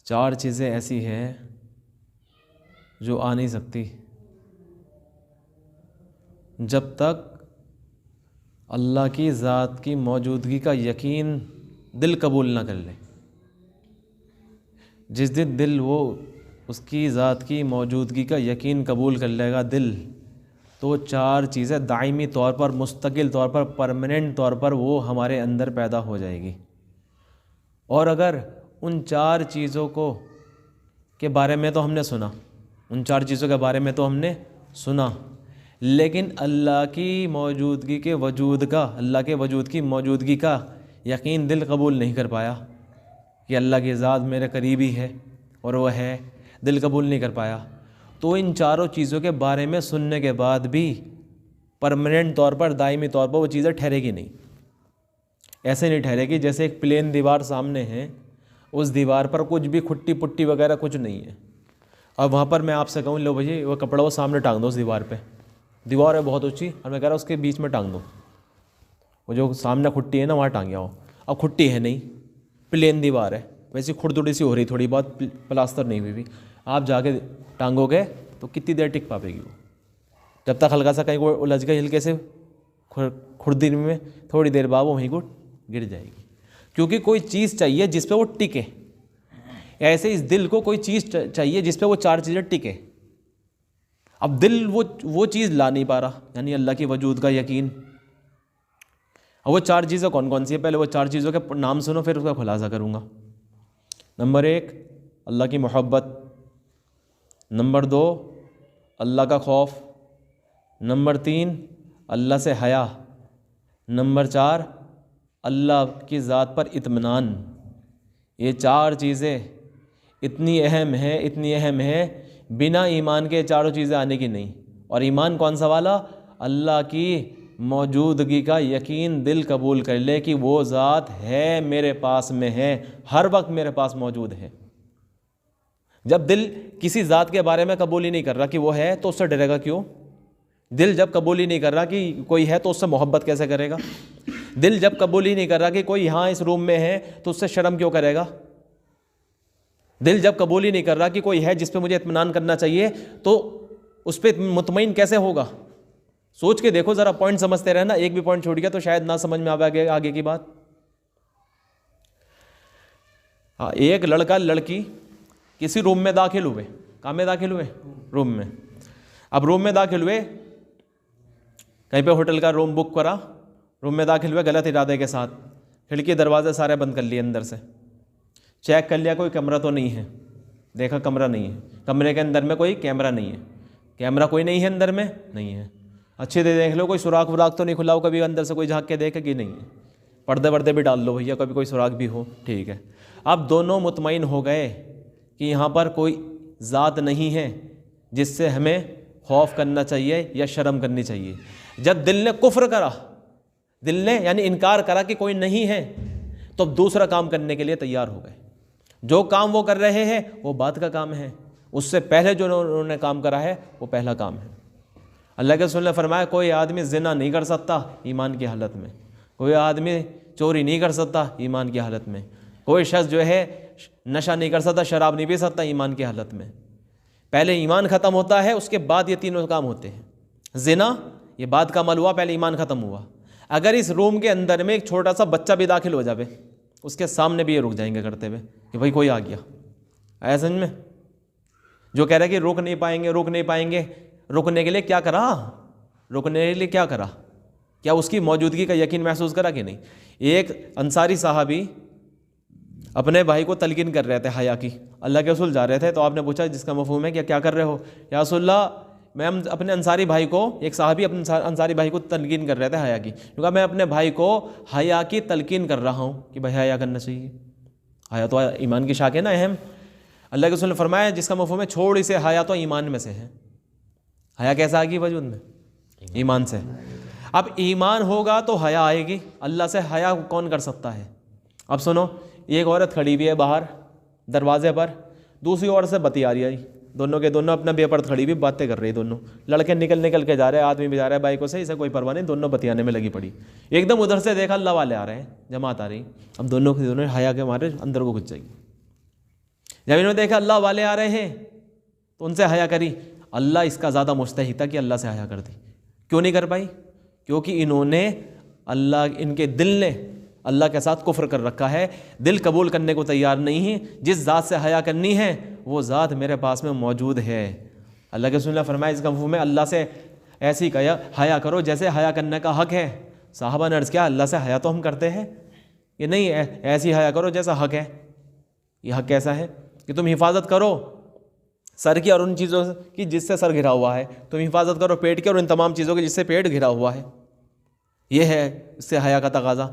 4 چیزیں ایسی ہیں جو آ نہیں سکتی جب تک اللہ کی ذات کی موجودگی کا یقین دل قبول نہ کر لے۔ جس دن دل وہ اس کی ذات کی موجودگی کا یقین قبول کر لے گا دل، تو 4 چیزیں دائمی طور پر، مستقل طور پر، پرماننٹ طور پر وہ ہمارے اندر پیدا ہو جائے گی۔ اور اگر ان 4 چیزوں کے بارے میں تو ہم نے سنا، ان 4 چیزوں کے بارے میں تو ہم نے سنا، لیکن اللہ کی موجودگی کے وجود کا، اللہ کے وجود کی موجودگی کا یقین دل قبول نہیں کر پایا کہ اللہ کی ذات میرے قریبی ہے اور وہ ہے، دل قبول نہیں کر پایا، تو ان 4 چیزوں کے بارے میں سننے کے بعد بھی پرماننٹ طور پر، دائمی طور پر وہ چیزیں ٹھہرے گی نہیں۔ ایسے نہیں ٹھہرے گی جیسے ایک پلین دیوار سامنے ہے، اس دیوار پر کچھ بھی کھٹی پٹی وغیرہ کچھ نہیں ہے، اب وہاں پر میں آپ سے کہوں لو بھائی وہ کپڑا وہ سامنے ٹانگ دو، اس دیوار پہ، دیوار ہے بہت اونچی، اور میں کہہ رہا ہوں اس کے بیچ میں ٹانگ دو، وہ جو سامنے کھٹی ہے نا وہاں ٹانگیا ہو، اب کھٹی ہے نہیں، پلین دیوار ہے، ویسی کھڑدڑی سی ہو رہی تھوڑی بہت، پلاسٹر نہیں ہوئی بھی، آپ جا کے ٹانگو گے تو کتنی دیر ٹک پائے گی وہ؟ جب تک ہلکا سا کہیں کو الجھ گئی ہلکے سے کھردی میں، تھوڑی دیر بعد وہ وہیں کو گر جائے گی، کیونکہ کوئی چیز چاہیے جس پہ وہ ٹکے۔ ایسے اس دل کو کوئی چیز چاہیے جس پہ وہ 4 چیزیں ٹکے۔ اب دل وہ چیز لا نہیں پا رہا، یعنی اللہ کی وجود کا یقین۔ اب وہ 4 چیزیں کون کون سی ہیں؟ پہلے وہ 4 چیزوں کے نام سنو، پھر اس کا خلاصہ کروں گا۔ نمبر 1 اللہ کی محبت، نمبر 2 اللہ کا خوف، نمبر 3 اللہ سے حیا، نمبر 4 اللہ کی ذات پر اطمینان۔ یہ 4 چیزیں اتنی اہم ہے، بنا ایمان کے 4 چیزیں آنے کی نہیں۔ اور ایمان کون سا والا؟ اللہ کی موجودگی کا یقین دل قبول کر لے کہ وہ ذات ہے، میرے پاس میں ہے، ہر وقت میرے پاس موجود ہے۔ جب دل کسی ذات کے بارے میں قبول ہی نہیں کر رہا کہ وہ ہے تو اس سے ڈرے گا کیوں؟ دل جب قبول ہی نہیں کر رہا کہ کوئی ہے تو اس سے محبت کیسے کرے گا؟ دل جب قبول ہی نہیں کر رہا کہ کوئی یہاں اس روم میں ہے تو اس سے شرم کیوں کرے گا؟ دل جب قبول ہی نہیں کر رہا کہ کوئی ہے جس پہ مجھے اطمینان کرنا چاہیے تو اس پہ مطمئن کیسے ہوگا؟ سوچ کے دیکھو ذرا، پوائنٹ سمجھتے رہنا، ایک بھی پوائنٹ چھوٹ گیا تو شاید نہ سمجھ میں آگے کی بات۔ ایک لڑکا لڑکی کسی روم میں داخل ہوئے، کہاں میں داخل ہوئے؟ روم میں۔ اب روم میں داخل ہوئے، کہیں پہ ہوٹل کا روم بک کرا، روم میں داخل ہوئے غلط ارادے کے ساتھ، کھڑکی دروازے سارے بند کر لیے، اندر سے چیک کر لیا کوئی کمرہ تو نہیں ہے، دیکھا کمرہ نہیں ہے، کمرے کے اندر میں کوئی کیمرہ نہیں ہے، کیمرہ کوئی نہیں ہے اندر میں، نہیں ہے، اچھے سے دیکھ لو کوئی سوراخ وراخ تو نہیں کھلا ہو، کبھی اندر سے کوئی جھانک کے دیکھے کہ نہیں ہے، پردے وردے بھی ڈال لو بھیا، کبھی کوئی سوراخ بھی ہو، ٹھیک ہے۔ اب دونوں مطمئن ہو گئے کہ یہاں پر کوئی ذات نہیں ہے جس سے ہمیں خوف کرنا چاہیے یا شرم کرنی چاہیے۔ جب دل نے کفر کرا، دل نے یعنی انکار کرا کہ کوئی نہیں ہے، تو دوسرا کام کرنے کے لیے تیار ہو گئے۔ جو کام وہ کر رہے ہیں وہ بعد کا کام ہے، اس سے پہلے جو انہوں نے کام کرا ہے وہ پہلا کام ہے۔ اللہ کے رسول نے فرمایا کوئی آدمی زنا نہیں کر سکتا ایمان کی حالت میں، کوئی آدمی چوری نہیں کر سکتا ایمان کی حالت میں، کوئی شخص جو ہے نشہ نہیں کر سکتا، شراب نہیں پی سکتا ایمان کی حالت میں۔ پہلے ایمان ختم ہوتا ہے، اس کے بعد یہ تینوں کام ہوتے ہیں۔ زنا یہ بعد کا عمل ہوا، پہلے ایمان ختم ہوا۔ اگر اس روم کے اندر میں ایک چھوٹا سا بچہ بھی داخل ہو جائے، اس کے سامنے بھی یہ رک جائیں گے کرتے ہوئے کہ بھائی کوئی آ گیا، آیا سمجھ میں؟ جو کہہ رہے کہ روک نہیں پائیں گے، رکنے کے لیے کیا کرا؟ رکنے کے لیے کیا کرا؟ کیا اس کی موجودگی کا یقین محسوس کرا کہ نہیں؟ ایک انصاری صحابی اپنے بھائی کو تلقین کر رہے تھے حیا کی، اللہ کے رسول جا رہے تھے تو آپ نے پوچھا جس کا مفہوم ہے کہ کیا کر رہے ہو؟ یا رسول اللہ میں اپنے انصاری بھائی کو، ایک صحابی اپنے انصاری بھائی کو تلقین کر رہے تھے حیا کی، کیونکہ میں اپنے بھائی کو حیا کی تلقین کر رہا ہوں کہ بھائی حیا کرنا چاہیے، حیا تو ایمان کی شاخ ہے نا اہم۔ اللہ کے رسول نے فرمایا جس کا مفہوم ہے چھوڑ اسے، حیا تو ایمان میں سے ہے۔ حیا کیسا آئے گی وجود میں؟ ایمان سے۔ اب ایمان ہوگا تو حیا آئے گی، اللہ سے حیا کون کر سکتا ہے؟ اب سنو، ایک عورت کھڑی ہوئی ہے باہر دروازے پر، دوسری عورت سے بتی آ رہی ہے، دونوں کے دونوں اپنا بے پرد کھڑی ہوئی باتیں کر رہی، دونوں لڑکے نکل کے جا رہے ہیں، آدمی بھی جا رہا ہے بائکوں سے، اسے کوئی پرواہ نہیں، دونوں بتیانے میں لگی پڑی۔ ایک دم ادھر سے دیکھا اللہ والے آ رہے ہیں، جماعت آ رہی، اب دونوں کے دونوں حیا کے مارے اندر کو گھس جائے گی۔ جب انہوں نے دیکھا اللہ والے آ رہے ہیں تو ان سے حیا کری. اللہ اس کا زیادہ مستحق تھا کہ اللہ سے حیا کر دی. کیوں نہیں کر پائی؟ کیونکہ انہوں نے ان کے دل نے اللہ کے ساتھ کفر کر رکھا ہے. دل قبول کرنے کو تیار نہیں ہے. جس ذات سے حیا کرنی ہے وہ ذات میرے پاس میں موجود ہے. اللہ کے رسول نے فرمایا اس کا مفہوم ہے اللہ سے ایسی حیا کرو جیسے حیا کرنے کا حق ہے. صحابہ نے عرض کیا اللہ سے حیا تو ہم کرتے ہیں، یہ نہیں ایسی حیا کرو جیسا حق ہے. یہ حق کیسا ہے کہ تم حفاظت کرو سر کی اور ان چیزوں کی جس سے سر گھرا ہوا ہے، تم حفاظت کرو پیٹ کی اور ان تمام چیزوں کی جس سے پیٹ گھرا ہوا ہے. یہ ہے اس سے حیا کا تقاضا.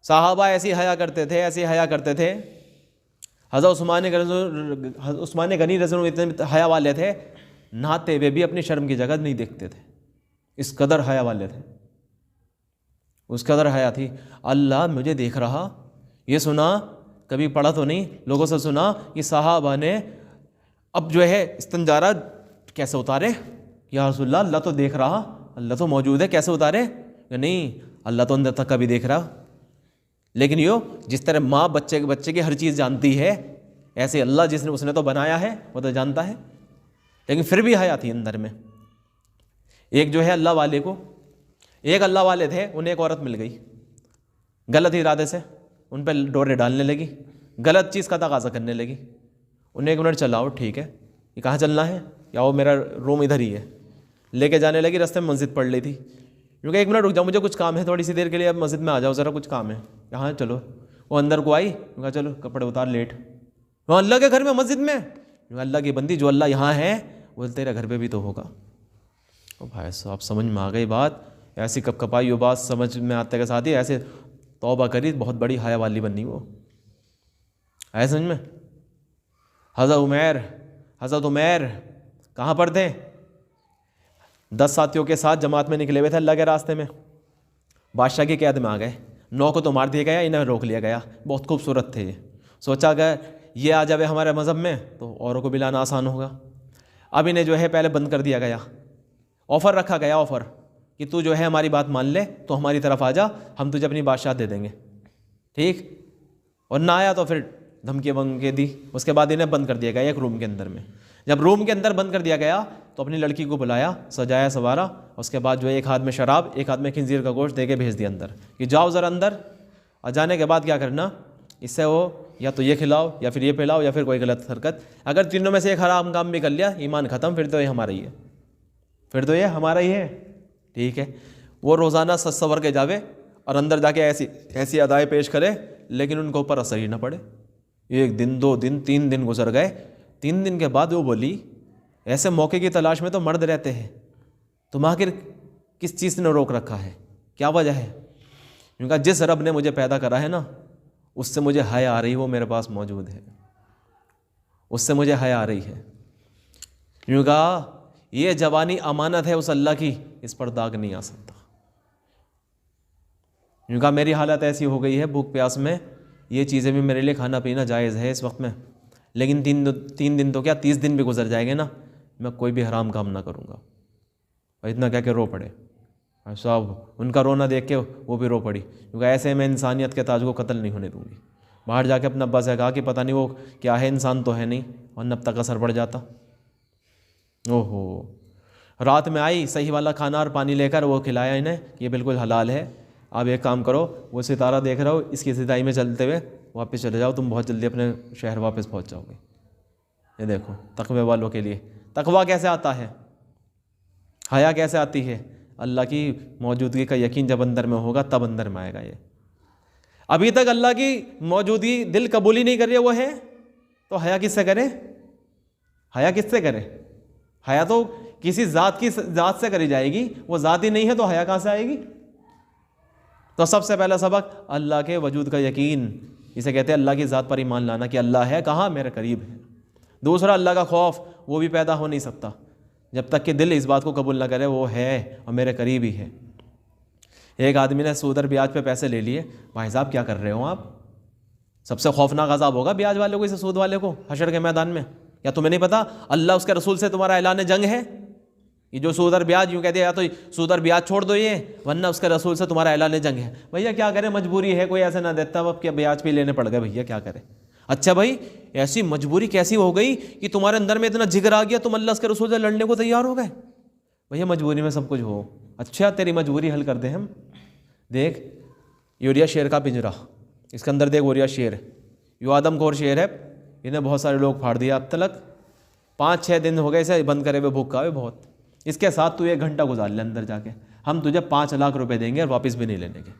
صحابہ ایسی حیا کرتے تھے، ایسی حیا کرتے تھے. حضرت عثمان غنی رضی اللہ عنہ اتنے حیا والے تھے، نہاتے ہوئے بھی اپنی شرم کی جگہ نہیں دیکھتے تھے. اس قدر حیا والے تھے، اس قدر حیا تھی. اللہ مجھے دیکھ رہا، یہ سنا، کبھی پڑھا تو نہیں، لوگوں سے سنا کہ صحابہ نے اب جو ہے استنجارہ کیسے اتارے. یا رسول اللہ اللہ تو دیکھ رہا، اللہ تو موجود ہے، کیسے اتارے؟ کہ نہیں، اللہ تو اندر تک کبھی دیکھ رہا. لیکن جس طرح ماں بچے کی ہر چیز جانتی ہے، ایسے اللہ اس نے تو بنایا ہے، وہ تو جانتا ہے. لیکن پھر بھی حیا تھی اندر میں. ایک جو ہے اللہ والے تھے، انہیں ایک عورت مل گئی غلط ارادے سے، ان پہ ڈورے ڈالنے لگی، غلط چیز کا تقاضا کرنے لگی. انہیں 1 منٹ چلاؤ، ٹھیک ہے، یہ کہاں چلنا ہے؟ یا وہ میرا روم ادھر ہی ہے. لے کے جانے لگی، رستے میں مسجد پڑھ لی تھی. کیونکہ 1 منٹ رک جاؤ، مجھے کچھ کام ہے تھوڑی سی دیر کے لیے، اب مسجد میں آ جاؤ ذرا، کچھ کام ہے. یہاں چلو. وہ اندر کو آئی، کہا چلو کپڑے اتار، لیٹ. وہ اللہ کے گھر میں مسجد میں، اللہ کی بندی، جو اللہ یہاں ہے وہ تیرے گھر پہ بھی تو ہوگا. بھائی صاحب سمجھ میں آ گئی بات. ایسی کپ کپائی وہ بات سمجھ میں آتے کے ساتھ ہی ایسے توبہ کری، بہت بڑی حیا والی بنی وہ. آئے سمجھ میں؟ حضرت عمیر کہاں پر تھے؟ 10 ساتھیوں کے ساتھ جماعت میں نکلے ہوئے تھے اللہ کے راستے میں. بادشاہ کی قید میں آ گئے. 9 کو تو مار دیا گیا، انہیں روک لیا گیا. بہت خوبصورت تھے. یہ سوچا گیا یہ آ جائے ہمارے مذہب میں تو اوروں کو بھی لانا آسان ہوگا. اب انہیں جو ہے پہلے بند کر دیا گیا. آفر رکھا گیا، آفر کہ تو جو ہے ہماری بات مان لے تو ہماری طرف آ جا، ہم تجھے اپنی بادشاہ دے دیں گے. ٹھیک، اور نہ آیا تو پھر دھمکی ونگے دی. اس کے بعد انہیں بند کر دیا گیا ایک روم کے اندر میں. جب روم کے اندر بند کر دیا گیا تو اپنی لڑکی کو بلایا، سجایا سوارا. اس کے بعد جو ہے ایک ہاتھ میں شراب، ایک ہاتھ میں خنزیر کا گوشت دے کے بھیج دیا اندر کہ جاؤ ذرا اندر. اور جانے کے بعد کیا کرنا، اس سے وہ یا تو یہ کھلاؤ یا پھر یہ پلاؤ یا پھر کوئی غلط حرکت. اگر تینوں میں سے ایک حرام کام بھی کر لیا، ایمان ختم، پھر تو یہ ہمارا ہی ہے، پھر تو یہ ہمارا ہی ہے. ٹھیک ہے، وہ روزانہ سج سور کے جاوے اور اندر جا کے ایسی ادائیں پیش کرے، لیکن ان کو اوپر اثر ہی نہ پڑے. 1 دن 2 دن 3 دن گزر گئے. 3 دن کے بعد وہ بولی ایسے موقع کی تلاش میں تو مرد رہتے ہیں، تم آخر کس چیز نے روک رکھا ہے، کیا وجہ ہے؟ کیونکہ جس رب نے مجھے پیدا کرا ہے نا، اس سے مجھے حیا آ رہی، وہ میرے پاس موجود ہے، اس سے مجھے حیا آ رہی ہے. کیونکہ یہ جوانی امانت ہے اس اللہ کی، اس پر داغ نہیں آ سکتا. کیونکہ میری حالت ایسی ہو گئی ہے بھوک پیاس میں، یہ چیزیں بھی میرے لیے کھانا پینا جائز ہے اس وقت میں، لیکن 3 دن تو کیا 30 دن بھی گزر جائیں گے نا، میں کوئی بھی حرام کام نہ کروں گا. اور اتنا کہہ کے رو پڑے. صاحب ان کا رونا دیکھ کے وہ بھی رو پڑی، کیونکہ ایسے میں انسانیت کے تاج کو قتل نہیں ہونے دوں گی. باہر جا کے اپنا ابا سے کہا کہ پتہ نہیں وہ کیا ہے، انسان تو ہے نہیں، ورنہ اب تک اثر پڑ جاتا. اوہو، رات میں آئی صحیح والا کھانا اور پانی لے کر، وہ کھلایا انہیں، یہ بالکل حلال ہے. آپ ایک کام کرو، وہ ستارہ دیکھ رہا ہو، اس کی ستائی میں چلتے ہوئے واپس چلے جاؤ، تم بہت جلدی اپنے شہر واپس پہنچ جاؤ گے. یہ دیکھو تقوی والوں کے لیے تقوی کیسے آتا ہے، حیا کیسے آتی ہے. اللہ کی موجودگی کا یقین جب اندر میں ہوگا تب اندر میں آئے گا. یہ ابھی تک اللہ کی موجودگی دل قبول ہی نہیں کر رہے وہ ہے، تو حیا کس سے کرے؟ حیا کس سے کرے؟ حیا تو کسی ذات سے کری جائے گی، وہ ذات ہی نہیں ہے تو حیا کہاں سے آئے گی؟ تو سب سے پہلا سبق اللہ کے وجود کا یقین، اسے کہتے ہیں اللہ کی ذات پر ایمان لانا کہ اللہ ہے، کہاں؟ میرے قریب ہے. دوسرا اللہ کا خوف، وہ بھی پیدا ہو نہیں سکتا جب تک کہ دل اس بات کو قبول نہ کرے وہ ہے اور میرے قریب ہی ہے. ایک آدمی نے سود اور بیاج پہ پیسے لے لیے. بھائی صاحب کیا کر رہے ہو آپ؟ سب سے خوفناک عذاب ہوگا بیاج والے کو، اسے سود والے کو حشر کے میدان میں. یا تمہیں نہیں پتا اللہ اس کے رسول سے تمہارا اعلان جنگ ہے؟ یہ جو سود اور بیاج، یوں کہتے ہیں یا تو سود اور بیاج چھوڑ دو یہ، ورنہ اس کے رسول سے تمہارا اعلان جنگ ہے. بھیا کیا کرے، مجبوری ہے، کوئی ایسے نہ دیتا اب کہ بیاج پہ لینے پڑ گئے، بھیا کیا کرے. اچھا بھائی ایسی مجبوری کیسی ہو گئی کہ تمہارے اندر میں اتنا جگر آ گیا تم اللہ کے رسول سے لڑنے کو تیار ہو گئے؟ بھیا مجبوری میں سب کچھ ہو. اچھا تیری مجبوری حل کر دیں ہم. دیکھ یوریا شیر کا پنجرا, اس کے اندر دیکھ یوریا شیر, یو آدم خور شیر ہے, انہیں بہت سارے لوگ پھاڑ دیا اب تلک, 5-6 دن ہو گئے اسے بند کرے ہوئے, بھوکا ہوئے بہت. اس کے ساتھ تو 1 گھنٹہ گزار لے اندر جا کے, ہم تجھے 5 لاکھ روپے دیں گے اور واپس بھی نہیں لینے کے.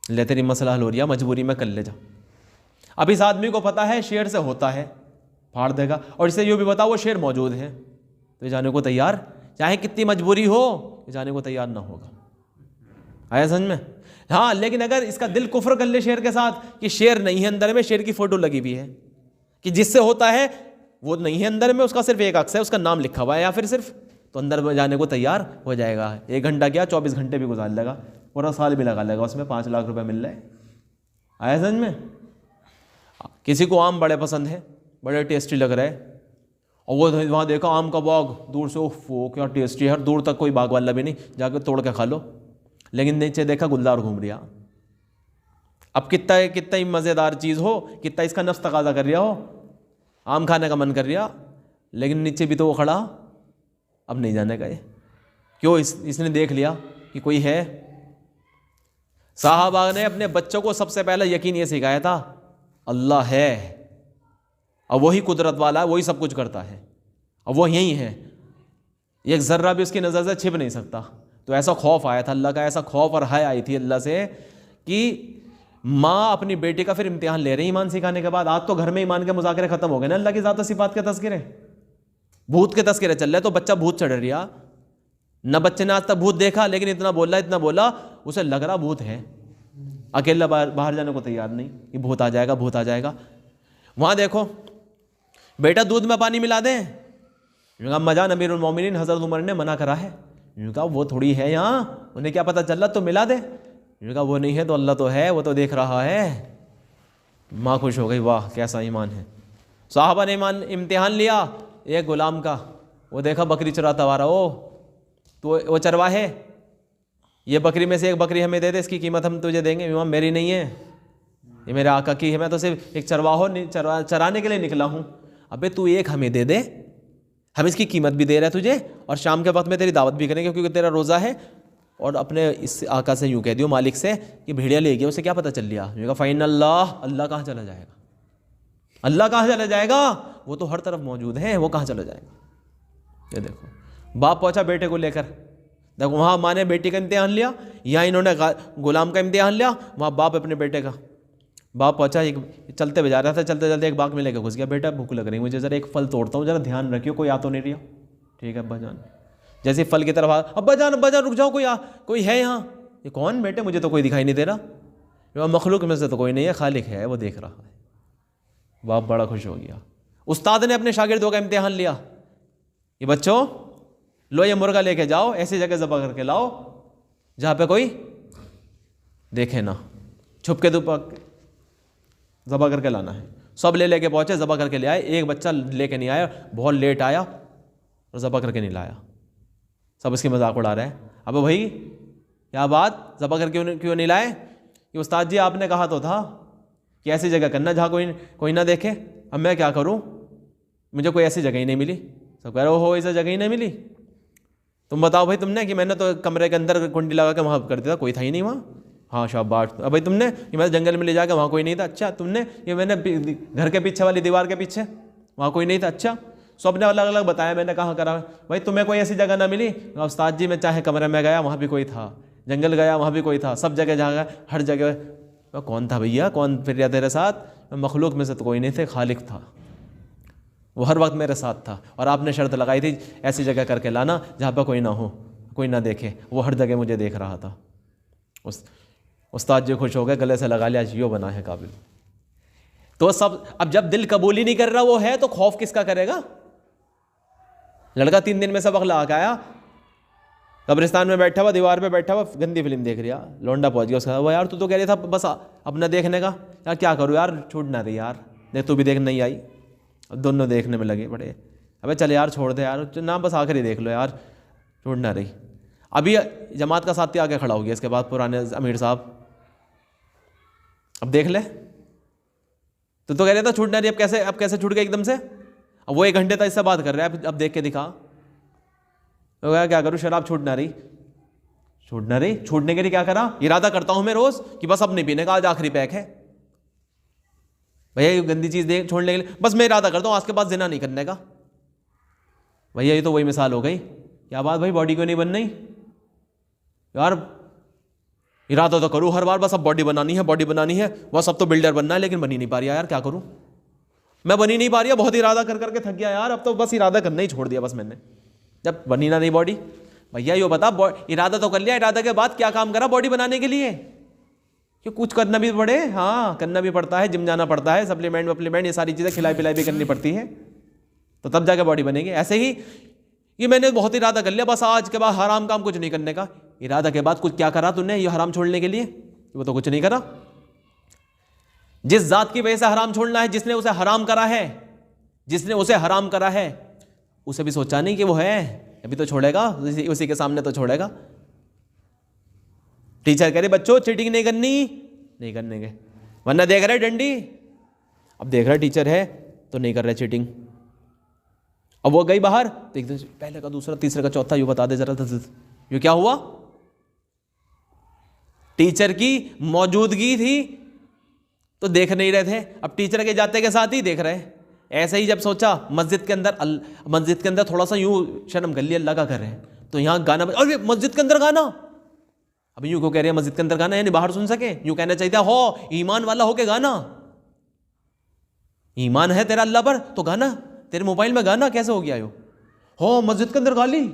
لے تیری مسئلہ حل ہو رہی ہے, مجبوری میں کر لے جا. اب اس آدمی کو پتا ہے شیر سے ہوتا ہے, پھاڑ دے گا, اور اسے یوں بھی بتا وہ شیر موجود ہے, تو یہ جانے کو تیار, چاہے کتنی مجبوری ہو یہ جانے کو تیار نہ ہوگا. آیا سمجھ میں؟ ہاں لیکن اگر اس کا دل کفر کر لے شیر کے ساتھ کہ شیر نہیں ہے اندر میں, شیر کی فوٹو لگی ہوئی ہے کہ جس سے ہوتا ہے وہ نہیں ہے اندر میں, اس کا صرف ایک عکس ہے, اس کا نام لکھا ہوا ہے, یا پھر صرف, تو اندر میں جانے کو تیار ہو جائے گا. 1 گھنٹہ کیا 24 گھنٹے بھی گزار لے گا, پورا سال بھی لگا لے گا, اس میں 5 لاکھ روپے مل رہے. آیا سمجھ میں؟ کسی کو آم بڑے پسند ہے, بڑے ٹیسٹی لگ رہے, اور وہ وہاں دیکھا آم کا باغ دور سے, وہ کیا ٹیسٹی ہے, دور تک کوئی باغ والا بھی نہیں, جا کے توڑ کے کھا لو. لیکن نیچے دیکھا گلدار گھوم رہا. اب کتنا ہی مزیدار چیز ہو, کتنا اس کا نفس تقاضا کر رہا ہو, آم کھانے کا من کر رہا, لیکن نیچے بھی تو وہ کھڑا, اب نہیں جانے کا. یہ کیوں؟ اس نے دیکھ لیا کہ کوئی ہے. صحابہ نے اپنے بچوں کو سب سے پہلے یقین یہ سکھایا تھا, اللہ ہے اور وہی قدرت والا ہے, وہی سب کچھ کرتا ہے, اور وہ یہی ہے, ایک ذرہ بھی اس کی نظر سے چھپ نہیں سکتا. تو ایسا خوف آیا تھا اللہ کا, ایسا خوف اور حیا آئی تھی اللہ سے کہ ماں اپنی بیٹی کا پھر امتحان لے رہی ایمان سکھانے کے بعد. آج تو گھر میں ایمان کے مذاکرے ختم ہو گئے نا, اللہ کی ذات و صفات کے تذکرے, بھوت کے تذکرے چل رہے. تو بچہ بھوت چڑھ رہا, نہ بچے نے آج تک بھوت دیکھا, لیکن اتنا بولا اسے لگ رہا بھوت ہے, اکیلا باہر جانے کو تیار نہیں کہ بھوت آ جائے گا. وہاں دیکھو بیٹا دودھ میں پانی ملا دیں, اما جان امیر المومنین حضرت عمر نے منع کرا ہے. کہا وہ تھوڑی ہے یہاں, انہیں کیا پتہ چل رہا, تو ملا دے. کہا وہ نہیں ہے تو اللہ تو ہے, وہ تو دیکھ رہا ہے. ماں خوش ہو گئی, واہ کیسا ایمان ہے. صحابہ نے امتحان لیا ایک غلام کا, وہ دیکھا بکری چراتا آ رہا, تو وہ چرواہے, یہ بکری میں سے ایک بکری ہمیں دے دے, اس کی قیمت ہم تجھے دیں گے. امام میری نہیں ہے, یہ میرے آقا کی ہے, میں تو صرف ایک چرانے کے لیے نکلا ہوں. ابے تو ایک ہمیں دے دے, ہم اس کی قیمت بھی دے رہے ہیں تجھے, اور شام کے وقت میں تیری دعوت بھی کریں گے کیونکہ تیرا روزہ ہے. اور اپنے اس آقا سے یوں کہہ دیو, مالک سے, کہ بھیڑیا لے گیا, اسے کیا پتہ چل لیا. کہا فَإِنَّ اللہ کہاں چلا جائے گا, اللہ کہاں چلا جائے گا, وہ تو ہر طرف موجود ہے, وہ کہاں چلا جائے گا. یہ دیکھو باپ پہنچا بیٹے کو لے کر, دیکھو وہاں ماں نے بیٹی کا امتحان لیا, یہاں انہوں نے غلام کا امتحان لیا, وہاں باپ اپنے بیٹے کا. باپ پہنچا, چلتے ہوئے جا رہا تھا, چلتے چلتے ایک باغ میں لے کے گھس گیا. بیٹا بھوک لگ رہی مجھے, ذرا ایک پھل توڑتا ہوں, ذرا دھیان رکھیو کوئی آ تو نہیں رہا. ٹھیک ہے ابا جان. جیسے پھل کی طرف ابا جان رک جاؤ, کوئی ہے یہاں. یہ کون بیٹے, مجھے تو کوئی دکھائی نہیں دے رہا. مخلوق میں سے تو کوئی نہیں ہے, خالق ہے, وہ دیکھ رہا ہے. باپ بڑا خوش ہو گیا. استاد نے اپنے شاگردوں کا امتحان لیا, یہ بچوں لو یہ مرغا لے کے جاؤ, ایسی جگہ ذبح کر کے لاؤ جہاں پہ کوئی دیکھے نہ, چھپ کے ذبح کر کے لانا ہے. سب لے کے پہنچے, ذبح کر کے لے آئے. ایک بچہ لے کے نہیں آیا, بہت لیٹ آیا اور ذبح کر کے نہیں لایا. سب اس کی مذاق اڑا رہے ہیں. اب بھائی کیا بات, ذبح کر کے کیوں نہیں لائے؟ کہ استاد جی آپ نے کہا تو تھا کہ ایسی جگہ کرنا جہاں کوئی نہ دیکھے. اب میں کیا کروں, مجھے کوئی ایسی جگہ ہی نہیں ملی. سب کہہ رہے ہو ایسی جگہ ہی نہیں ملی. تم بتاؤ بھائی تم نے, کہ میں نے تو کمرے کے اندر کنڈی لگا کے وہاں کر دیا, کوئی تھا ہی نہیں وہاں. ہاں شاباش. اب بھائی تم نے, کہ میں جنگل میں لے جا کے وہاں کوئی نہیں تھا. اچھا تم نے, یہ میں نے گھر کے پیچھے والی دیوار کے پیچھے وہاں کوئی نہیں تھا. اچھا سب نے الگ الگ بتایا, میں نے کہاں کرا. بھائی تمہیں کوئی ایسی جگہ نہ ملی؟ استاد جی میں چاہے کمرے میں گیا وہاں بھی کوئی تھا, جنگل گیا وہاں بھی کوئی تھا, سب جگہ جہاں گیا ہر جگہ. کون تھا بھیا, کون پھر رہا تیرے ساتھ؟ مخلوق میں سے تو کوئی نہیں تھے, خالق تھا, وہ ہر وقت میرے ساتھ تھا. اور آپ نے شرط لگائی تھی ایسی جگہ کر کے لانا جہاں پہ کوئی نہ ہو, کوئی نہ دیکھے. وہ ہر جگہ مجھے دیکھ رہا تھا. استاد جی خوش ہو گئے, گلے سے لگا لیا, یوں بنا ہے قابل. تو سب, اب جب دل قبول ہی نہیں کر رہا وہ ہے, تو خوف کس کا کرے گا؟ لڑکا 3 دن میں سبق لا کے آیا, قبرستان میں بیٹھا ہوا, دیوار پہ بیٹھا ہوا, گندی فلم دیکھ رہا. لونڈا پہنچ گیا, اس کا وہ یار تو کہہ رہا تھا بس اپنا دیکھنے کا. یار کیا کروں یار, چھوٹ نہ رہی یار, دیکھ تو بھی دیکھ نہیں آئی. دونوں دیکھنے میں لگے پڑے. ابے چل یار چھوڑ دے یار, نہ بس آخری دیکھ لو یار, چھوٹ نہ رہی. ابھی جماعت کا ساتھی آگے کھڑا ہو گیا اس کے بعد, پرانے امیر صاحب, اب دیکھ لے. تو کہہ رہا تھا چھوٹنا نہیں, اب کیسے چھوٹ گیا ایک دم سے؟ اب وہ 1 گھنٹے تک اس سے بات کر رہا ہے, اب دیکھ کے دکھا. تو کیا کروں, شراب چھوٹ نہ رہی. چھوٹنے کے لیے کیا کرا, ارادہ کرتا ہوں میں روز کہ بس اب نہیں پینے کا, آج آخری پیک ہے. بھیا یہ گندی چیز چھوڑنے کے لیے بس میں ارادہ کرتا ہوں آج کے بعد زنا نہیں کرنے کا. بھیا یہ تو وہی مثال ہو گئی. کیا بات بھائی, باڈی کیوں نہیں بن رہی یار؟ ارادہ تو کروں ہر بار, بس اب باڈی بنانی ہے بس, اب تو بلڈر بننا ہے, لیکن بنی نہیں پا رہی یار, کیا کروں میں, بنی نہیں پا رہی ہے. بہت ارادہ کر کے تھک گیا یار, اب تو بس ارادہ کرنا ہی چھوڑ دیا بس میں نے, جب بنی نہ نہیں باڈی. بھیا یہ بتا, ارادہ تو کر لیا, ارادہ کے بعد کیا کام کرا باڈی بنانے کے لیے؟ کہ کچھ کرنا بھی پڑے. ہاں کرنا بھی پڑتا ہے, جم جانا پڑتا ہے, سپلیمنٹ یہ ساری چیزیں کھلائی پلائی بھی کرنی پڑتی ہے, تو تب جا کے باڈی بنے گی. ایسے ہی یہ میں نے بہت ارادہ کر لیا, بس آج کے بعد حرام کام کچھ نہیں کرنے کا. ارادہ کے بعد کچھ کیا کرا تم نے یہ حرام چھوڑنے کے لیے؟ وہ تو کچھ نہیں کرا. جس ذات کی وجہ سے حرام چھوڑنا ہے, جس نے اسے حرام کرا ہے, اسے بھی سوچا نہیں کہ وہ ہے, ابھی تو چھوڑے گا, اسی کے سامنے تو چھوڑے گا. ٹیچر کہہ رہے بچوں چیٹنگ نہیں کرنے گے, ورنہ دیکھ رہے ڈنڈی, اب دیکھ رہا ٹیچر ہے تو نہیں کر رہے چیٹنگ. اب وہ گئی باہر تو ایک دن پہلے کا دوسرا تیسرے کا چوتھا, یوں بتا دے ذرا یہ کیا ہوا. ٹیچر کی موجودگی تھی تو دیکھ نہیں رہے تھے, اب ٹیچر کے جاتے کے ساتھ ہی دیکھ رہے. ایسے ہی جب سوچا مسجد کے اندر تھوڑا سا یوں شرم کر لیا اللہ کا کر رہے ہیں, تو یہاں گانا, اور مسجد کے اندر گانا, اب یوں کو کہہ رہے ہیں مسجد کے اندر گانا یعنی باہر سن سکے, یوں کہنا چاہیے تھا ہو ایمان والا ہو کے گانا, ایمان ہے تیرا اللہ پر تو گانا, تیرے موبائل میں گانا کیسے ہو گیا ہو مسجد کے اندر گا لی.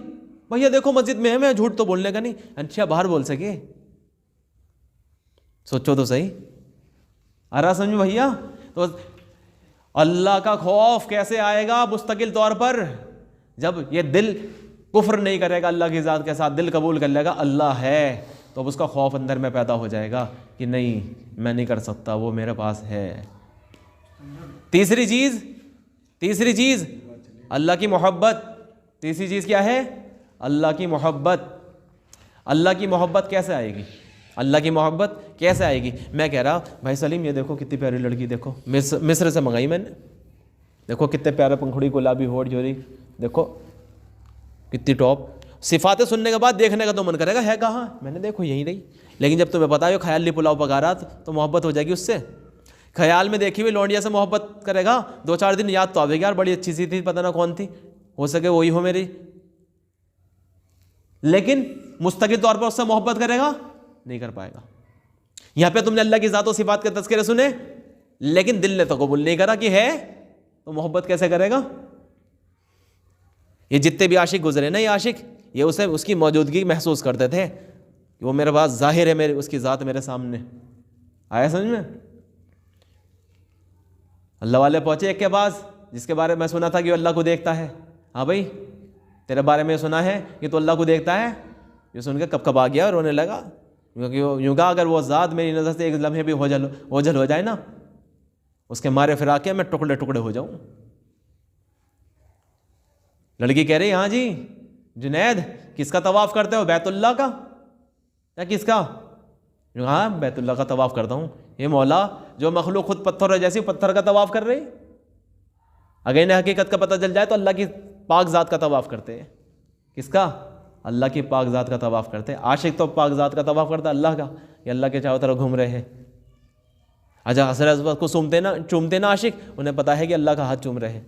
بھیا دیکھو مسجد میں ہے, میں جھوٹ تو بولنے کا نہیں, اچھا باہر بول سکے. سوچو تو صحیح, آ رہا سمجھ بھیا؟ تو اللہ کا خوف کیسے آئے گا مستقل طور پر, جب یہ دل کفر نہیں کرے گا اللہ کی ذات کے ساتھ, دل قبول کر لے گا اللہ ہے, تو اب اس کا خوف اندر میں پیدا ہو جائے گا کہ نہیں میں نہیں کر سکتا, وہ میرے پاس ہے. تیسری چیز اللہ کی محبت. تیسری چیز کیا ہے؟ اللہ کی محبت. اللہ کی محبت کیسے آئے گی؟ اللہ کی محبت کیسے آئے گی؟ میں کہہ رہا بھائی سلیم یہ دیکھو کتنی پیاری لڑکی, دیکھو مصر سے منگائی میں نے, دیکھو کتنے پیارے پنکھڑی گلابی ہونٹ جوری, دیکھو کتنی ٹاپ. صفاتیں سننے کے بعد دیکھنے کا تو من کرے گا, ہے کہاں؟ میں نے دیکھو یہی رہی. لیکن جب تمہیں پتا ہے خیال نہیں پلاؤ پکا رہا تو محبت ہو جائے گی اس سے. خیال میں دیکھی ہوئی لونڈیا سے محبت کرے گا, 2-4 دن یاد تو آئے گی یار بڑی اچھی سی تھی, پتہ نہ کون تھی, ہو سکے وہی ہو میری. لیکن مستقل طور پر اس سے محبت کرے گا نہیں کر پائے گا. یہاں پہ تم نے اللہ کی ذات و صفات کے تذکرے سنے, لیکن دل نے تو قبول نہیں کرا کہ ہے, تو محبت کیسے کرے گا؟ یہ جتنے بھی عاشق گزرے نا, یہ عاشق یہ اسے اس کی موجودگی محسوس کرتے تھے کہ وہ میرے پاس ظاہر ہے, اس کی ذات میرے سامنے. آیا سمجھ میں؟ اللہ والے پہنچے ایک کے پاس جس کے بارے میں سنا تھا کہ وہ اللہ کو دیکھتا ہے. ہاں بھائی تیرے بارے میں سنا ہے کہ تو اللہ کو دیکھتا ہے. یہ سن کے کب آ گیا اور رونے لگا, کیونکہ یوں کہا اگر وہ ذات میری نظر سے ایک لمحے بھی اوجھل ہو جائے نا, اس کے مارے پھرا کے میں ٹکڑے ٹکڑے ہو جاؤں. لڑکی کہہ رہی ہاں جی جنید کس کا طواف کرتے ہو, بیت اللہ کا یا کس کا؟ ہاں بیت اللہ کا طواف کرتا ہوں. یہ مولا جو مخلوق خود پتھر ہے جیسی پتھر کا طواف کر رہی, اگر انہیں حقیقت کا پتہ چل جائے تو اللہ کی پاک ذات کا طواف کرتے ہیں. کس کا؟ اللہ کی پاک ذات کا طواف کرتے ہیں. عاشق تو پاک ذات کا طواف کرتا ہے اللہ کا, یہ اللہ کے چاروں طرف گھوم رہے ہیں. اچھا حضرت اسود کو چومتے نا عاشق, انہیں پتا ہے کہ اللہ کا ہاتھ چوم رہے ہیں,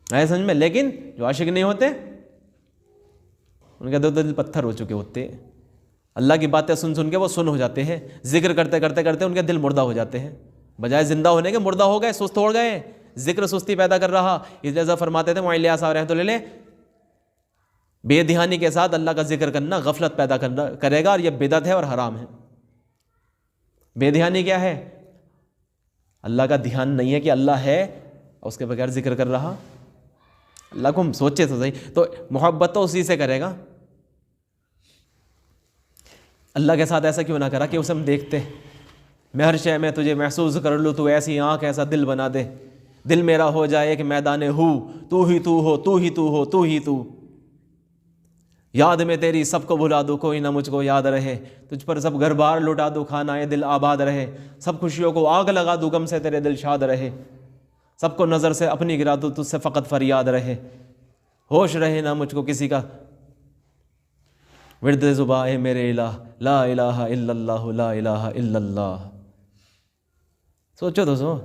آئے سمجھ میں. لیکن جو عاشق نہیں ہوتے ان کے دل پتھر ہو چکے ہوتے ہیں. اللہ کی باتیں سن کے وہ سن ہو جاتے ہیں, ذکر کرتے کرتے ان کے دل مردہ ہو جاتے ہیں, بجائے زندہ ہونے کے مردہ ہو گئے, سست ہو گئے. ذکر سستی پیدا کر رہا. اس لیے فرماتے تھے معلیہ صاحب رحمۃ اللہ علیہ, بے دھیانی کے ساتھ اللہ کا ذکر کرنا غفلت پیدا کرے گا, اور یہ بدعت ہے اور حرام ہے. بے دھیانی کیا ہے؟ اللہ کا دھیان نہیں ہے کہ اللہ ہے اور اس کے بغیر ذکر کر رہا. اللہ کو ہم سوچے تو صحیح, تو محبت تو اسی سے کرے گا. اللہ کے ساتھ ایسا کیوں نہ کرا کہ اسے ہم دیکھتے, میں ہر شے میں تجھے محسوس کر لوں, تو ایسی آنکھ ایسا دل بنا دے, دل میرا ہو جائے کہ میدان ہو, تو ہی تو ہو, تو ہی تو ہو, تو ہی تو. یاد میں تیری سب کو بھلا دوں کوئی نہ مجھ کو یاد رہے، تجھ پر سب گھر بار لٹا دوں کھانائے دل آباد رہے، سب خوشیوں کو آگ لگا دوں غم سے تیرے دل شاد رہے، سب کو نظر سے اپنی گرا دوں تجھ سے فقط فریاد رہے، ہوش رہے نہ مجھ کو کسی کا، ورد زباں اے میرے الہ لا الہ الا اللہ لا الہ الا اللہ۔ سوچو تو سو،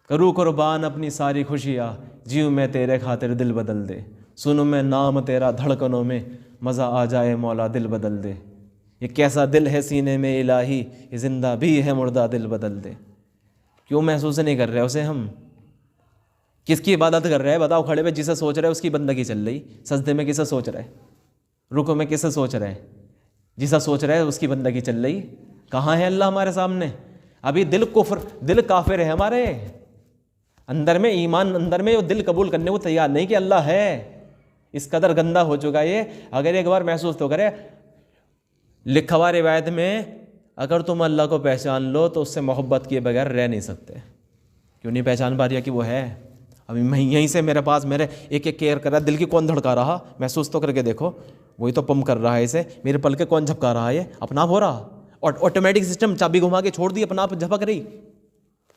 کروں قربان اپنی ساری خوشیاں، جیوں میں تیرے خاطر دل بدل دے، سنوں میں نام تیرا دھڑکنوں میں، مزہ آ جائے مولا دل بدل دے، یہ کیسا دل ہے سینے میں الہی، یہ زندہ بھی ہے مردہ دل بدل دے۔ کیوں محسوس نہیں کر رہے اسے ہم؟ کس کی عبادت کر رہے ہیں بتاؤ؟ کھڑے پہ جسے سوچ رہے اس کی بندگی چل رہی، سجدے میں کسے سوچ رہے، رکوع میں کسے سوچ رہے، جسا سوچ رہے اس کی بندگی چل رہی۔ کہاں ہے اللہ ہمارے سامنے؟ ابھی دل کافر ہے ہمارے اندر میں، ایمان اندر میں، وہ دل قبول کرنے کو تیار نہیں کہ اللہ ہے۔ اس قدر گندا ہو چکا یہ، اگر ایک بار محسوس تو کرے۔ لکھا ہوا روایت میں، اگر تم اللہ کو پہچان لو تو اس سے محبت کیے بغیر رہ نہیں سکتے۔ کیوں نہیں پہچان پا رہی کہ وہ ہے؟ ابھی میں یہیں سے میرے پاس میرے ایک کیئر کر رہا ہے، دل کی کون دھڑکا رہا، محسوس تو کر کے دیکھو، وہی تو پمپ کر رہا ہے اسے، میرے پل کے کون جھپکا رہا ہے، یہ اپنا آپ ہو رہا، اور آٹومیٹک سسٹم چابی گھما کے چھوڑ دی، اپنا آپ جھپک رہی،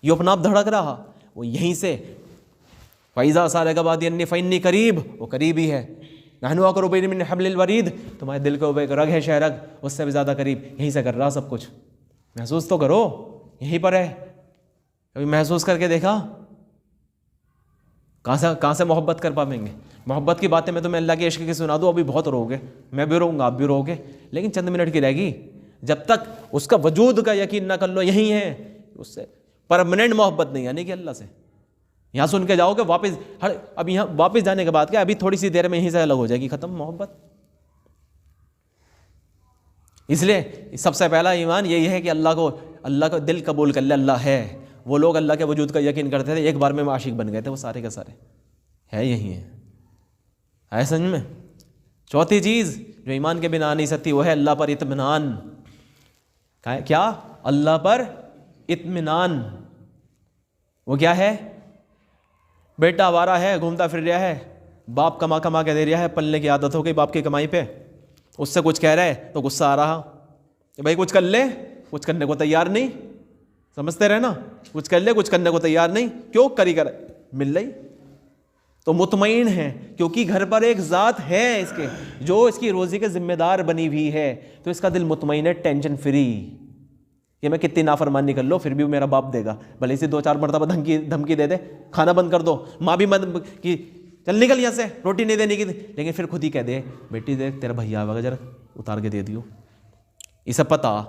یہ اپنا آپ دھڑک رہا، وہ یہیں سے فَإِذَا سَأَلَكَ عِبَادِي أَنِّي فَإِنِّي قَرِيبٌ، وہ قریب ہی ہے، نَحْنُ أَقْرَبُ إِلَيْهِ مِنْ حَبْلِ الْوَرِيدِ، تمہارے دل کے اوپر ایک رگ ہے شہرگ، اس سے بھی زیادہ قریب، یہیں سے کر رہا سب کچھ، محسوس تو کرو، یہیں پر ہے۔ کبھی محسوس کر کے دیکھا؟ کہاں سے محبت کر پائیں گے؟ محبت کی باتیں میں تمہیں اللہ کے عشق کی سنا دوں، ابھی بہت رو گے، میں بھی رہوں گا، آپ بھی رو گے، لیکن چند منٹ کی رہے گی، جب تک اس کا وجود کا یقین نہ کر لو یہی ہے، اس سے پرماننٹ محبت نہیں آنے کی اللہ سے۔ یہاں سن کے جاؤ کہ واپس اب یہاں واپس جانے کے بعد کیا ابھی تھوڑی سی دیر میں یہیں سے الگ ہو جائے گی، ختم محبت۔ اس لیے سب سے پہلا ایمان یہی ہے کہ اللہ کو دل قبول کر لے، اللہ ہے۔ وہ لوگ اللہ کے وجود کا یقین کرتے تھے، ایک بار میں عاشق بن گئے تھے وہ سارے کے سارے، ہے یہی ہے سمجھ میں۔ چوتھی چیز جو ایمان کے بنا آ نہیں سکتی وہ ہے اللہ پر اطمینان۔ کیا؟ اللہ پر اطمینان۔ وہ کیا ہے؟ بیٹا آوارہ ہے، گھومتا پھر رہا ہے، باپ کما کے دے رہا ہے، پلنے کی عادت ہو گئی باپ کی کمائی پہ، اس سے کچھ کہہ رہے تو غصہ آ رہا کہ بھائی کچھ کر لے، کچھ کرنے کو تیار نہیں، سمجھتے رہے نا، کچھ کر لے کچھ کرنے کو تیار نہیں، کیوں کری کر مل رہی تو مطمئن ہے، کیونکہ گھر پر ایک ذات ہے اس کے جو اس کی روزی کے ذمہ دار بنی ہوئی ہے، تو اس کا دل مطمئن ہے، ٹینشن فری، کہ میں کتنی نافرمانی کر لو پھر بھی میرا باپ دے گا، بھلے اسے 2-4 مرتبہ دھمکی دے دے، کھانا بند کر دو، ماں بھی کہ چل نکل یہاں سے، روٹی نہیں دینے کی، لیکن پھر خود ہی کہہ دے بیٹی دیکھ تیرا بھیا آئے گا ذرا اتار کے دے دیو۔ اسے پتا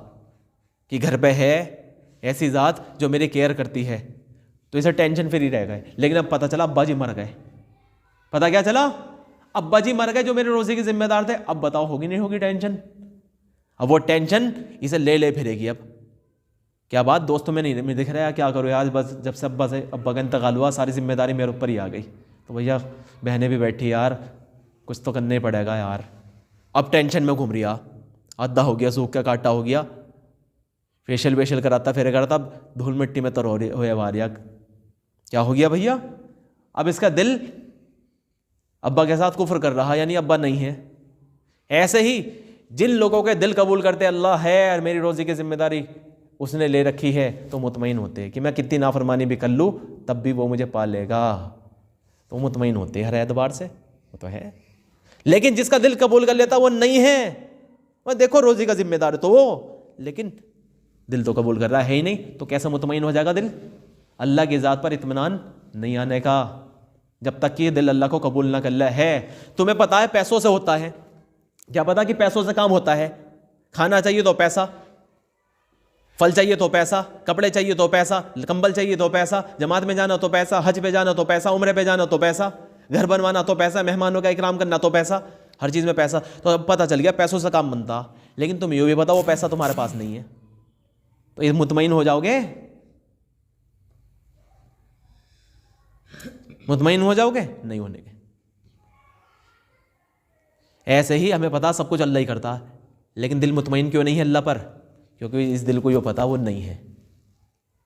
کہ گھر پہ ہے ایسی ذات جو میری کیئر کرتی ہے، تو اسے ٹینشن فری رہ گئے۔ لیکن اب پتہ چلا ابا جی مر گئے، پتہ کیا چلا؟ ابا جی مر گئے جو میرے روزی کے ذمہ دار تھے، اب بتاؤ ہوگی نہیں ہوگی ٹینشن؟ اب وہ ٹینشن اسے لے پھرے گی۔ اب کیا بات دوستوں میں نہیں دکھ رہا ہے، کیا کرو یار، بس جب سے ابا کا انتقال ہوا ساری ذمہ داری میرے اوپر ہی آ گئی، تو بھیا بہنیں بھی بیٹھی یار کچھ تو کرنا ہی پڑے گا یار۔ اب ٹینشن میں گھوم رہا، آدھا ہو گیا، سوکھ کا کاٹا ہو گیا، فیشل کراتا پھر کرتا، اب دھول مٹی میں تر ہوئے واریا، کیا ہو گیا بھیا؟ اب اس کا دل ابا کے ساتھ کفر کر رہا، یعنی ابا نہیں ہے۔ ایسے ہی جن لوگوں کے دل قبول کرتے اللہ ہے اور میری روزی کی ذمہ داری اس نے لے رکھی ہے، تو مطمئن ہوتے ہیں کہ میں کتنی نافرمانی بھی کر لوں تب بھی وہ مجھے پالے گا، تو مطمئن ہوتے ہیں ہر اعتبار سے، وہ تو ہے۔ لیکن جس کا دل قبول کر لیتا وہ نہیں ہے، وہ دیکھو روزی کا ذمہ دار تو وہ، لیکن دل تو قبول کر رہا ہے ہی نہیں، تو کیسے مطمئن ہو جائے گا دل؟ اللہ کی ذات پر اطمینان نہیں آنے کا جب تک کہ دل اللہ کو قبول نہ کر لے ہے۔ تمہیں پتا ہے پیسوں سے ہوتا ہے، کیا پتا کہ پیسوں سے کام ہوتا ہے؟ کھانا چاہیے تو پیسہ، پھل چاہیے تو پیسہ، کپڑے چاہیے تو پیسہ، کمبل چاہیے تو پیسہ، جماعت میں جانا تو پیسہ، حج پہ جانا تو پیسہ، عمرے پہ جانا تو پیسہ، گھر بنوانا تو پیسہ، مہمانوں کا اکرام کرنا تو پیسہ، ہر چیز میں پیسہ۔ تو اب پتہ چل گیا پیسوں سے کام بنتا، لیکن تم یہ بھی پتا وہ پیسہ تمہارے پاس نہیں ہے، تو یہ مطمئن ہو جاؤ گے؟ مطمئن ہو جاؤ گے؟ نہیں ہونے گے۔ ایسے ہی ہمیں پتا سب کچھ اللہ ہی کرتا، لیکن دل مطمئن کیوں نہیں ہے اللہ پر؟ کیونکہ اس دل کو یہ پتا وہ نہیں ہے۔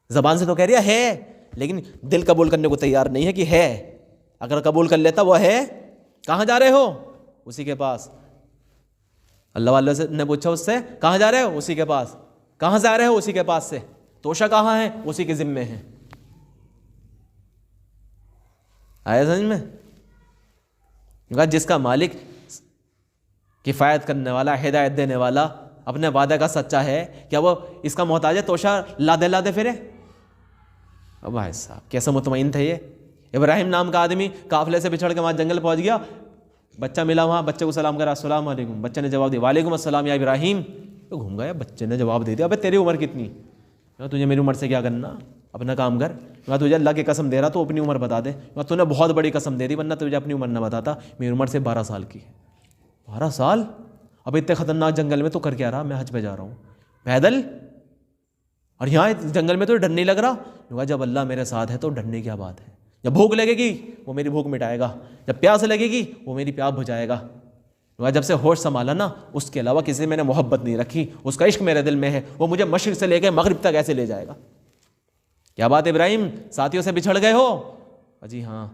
زبان سے تو کہہ رہا ہے لیکن دل قبول کرنے کو تیار نہیں ہے کہ ہے۔ اگر قبول کر لیتا وہ ہے، کہاں جا رہے ہو؟ اسی کے پاس۔ اللہ والے نے پوچھا اس سے کہاں جا رہے ہو؟ اسی کے پاس. کہاں سے آ رہے ہو؟ اسی کے پاس سے. توشہ کہاں ہے؟ اسی کے ذمے ہے. آیا سمجھ میں؟ جس کا مالک کفایت کرنے والا، ہدایت دینے والا، اپنے وعدے کا سچا ہے، کیا وہ اس کا محتاج ہے توشہ لادے لادے پھرے؟ اب بھائی صاحب کیسا مطمئن تھے یہ. ابراہیم نام کا آدمی قافلے سے بچھڑ کے وہاں جنگل پہنچ گیا، بچہ ملا وہاں، بچے کو سلام کرا، السلام علیکم. بچے نے جواب دیا وعلیکم السلام یا ابراہیم. تو گھوم گیا. بچے نے جواب دے دیا ابے تیری عمر کتنی؟ تجھے میری عمر سے کیا کرنا، اپنا کام کر. تجھے اللہ کی قسم دے رہا تو اپنی عمر بتا دے. تو نے بہت بڑی قسم دے دی ورنہ تجھے اپنی عمر نہ بتاتا. میری عمر سے 12 سال کی ہے. 12 سال؟ اب اتنے خطرناک جنگل میں تو کر کیا رہا؟ میں حج پہ جا رہا ہوں پیدل، اور یہاں جنگل میں تو ڈر نہیں لگ رہا. جب اللہ میرے ساتھ ہے تو ڈرنے کیا بات ہے. جب بھوک لگے گی وہ میری بھوک مٹائے گا، جب پیاس لگے گی وہ میری پیاس بجھائے گا. جب سے ہوش سنبھالا نا، اس کے علاوہ کسی سے میں نے محبت نہیں رکھی. اس کا عشق میرے دل میں ہے. وہ مجھے مشرق سے لے کے مغرب تک ایسے لے جائے گا. کیا بات ابراہیم، ساتھیوں سے بچھڑ گئے ہو؟ جی ہاں.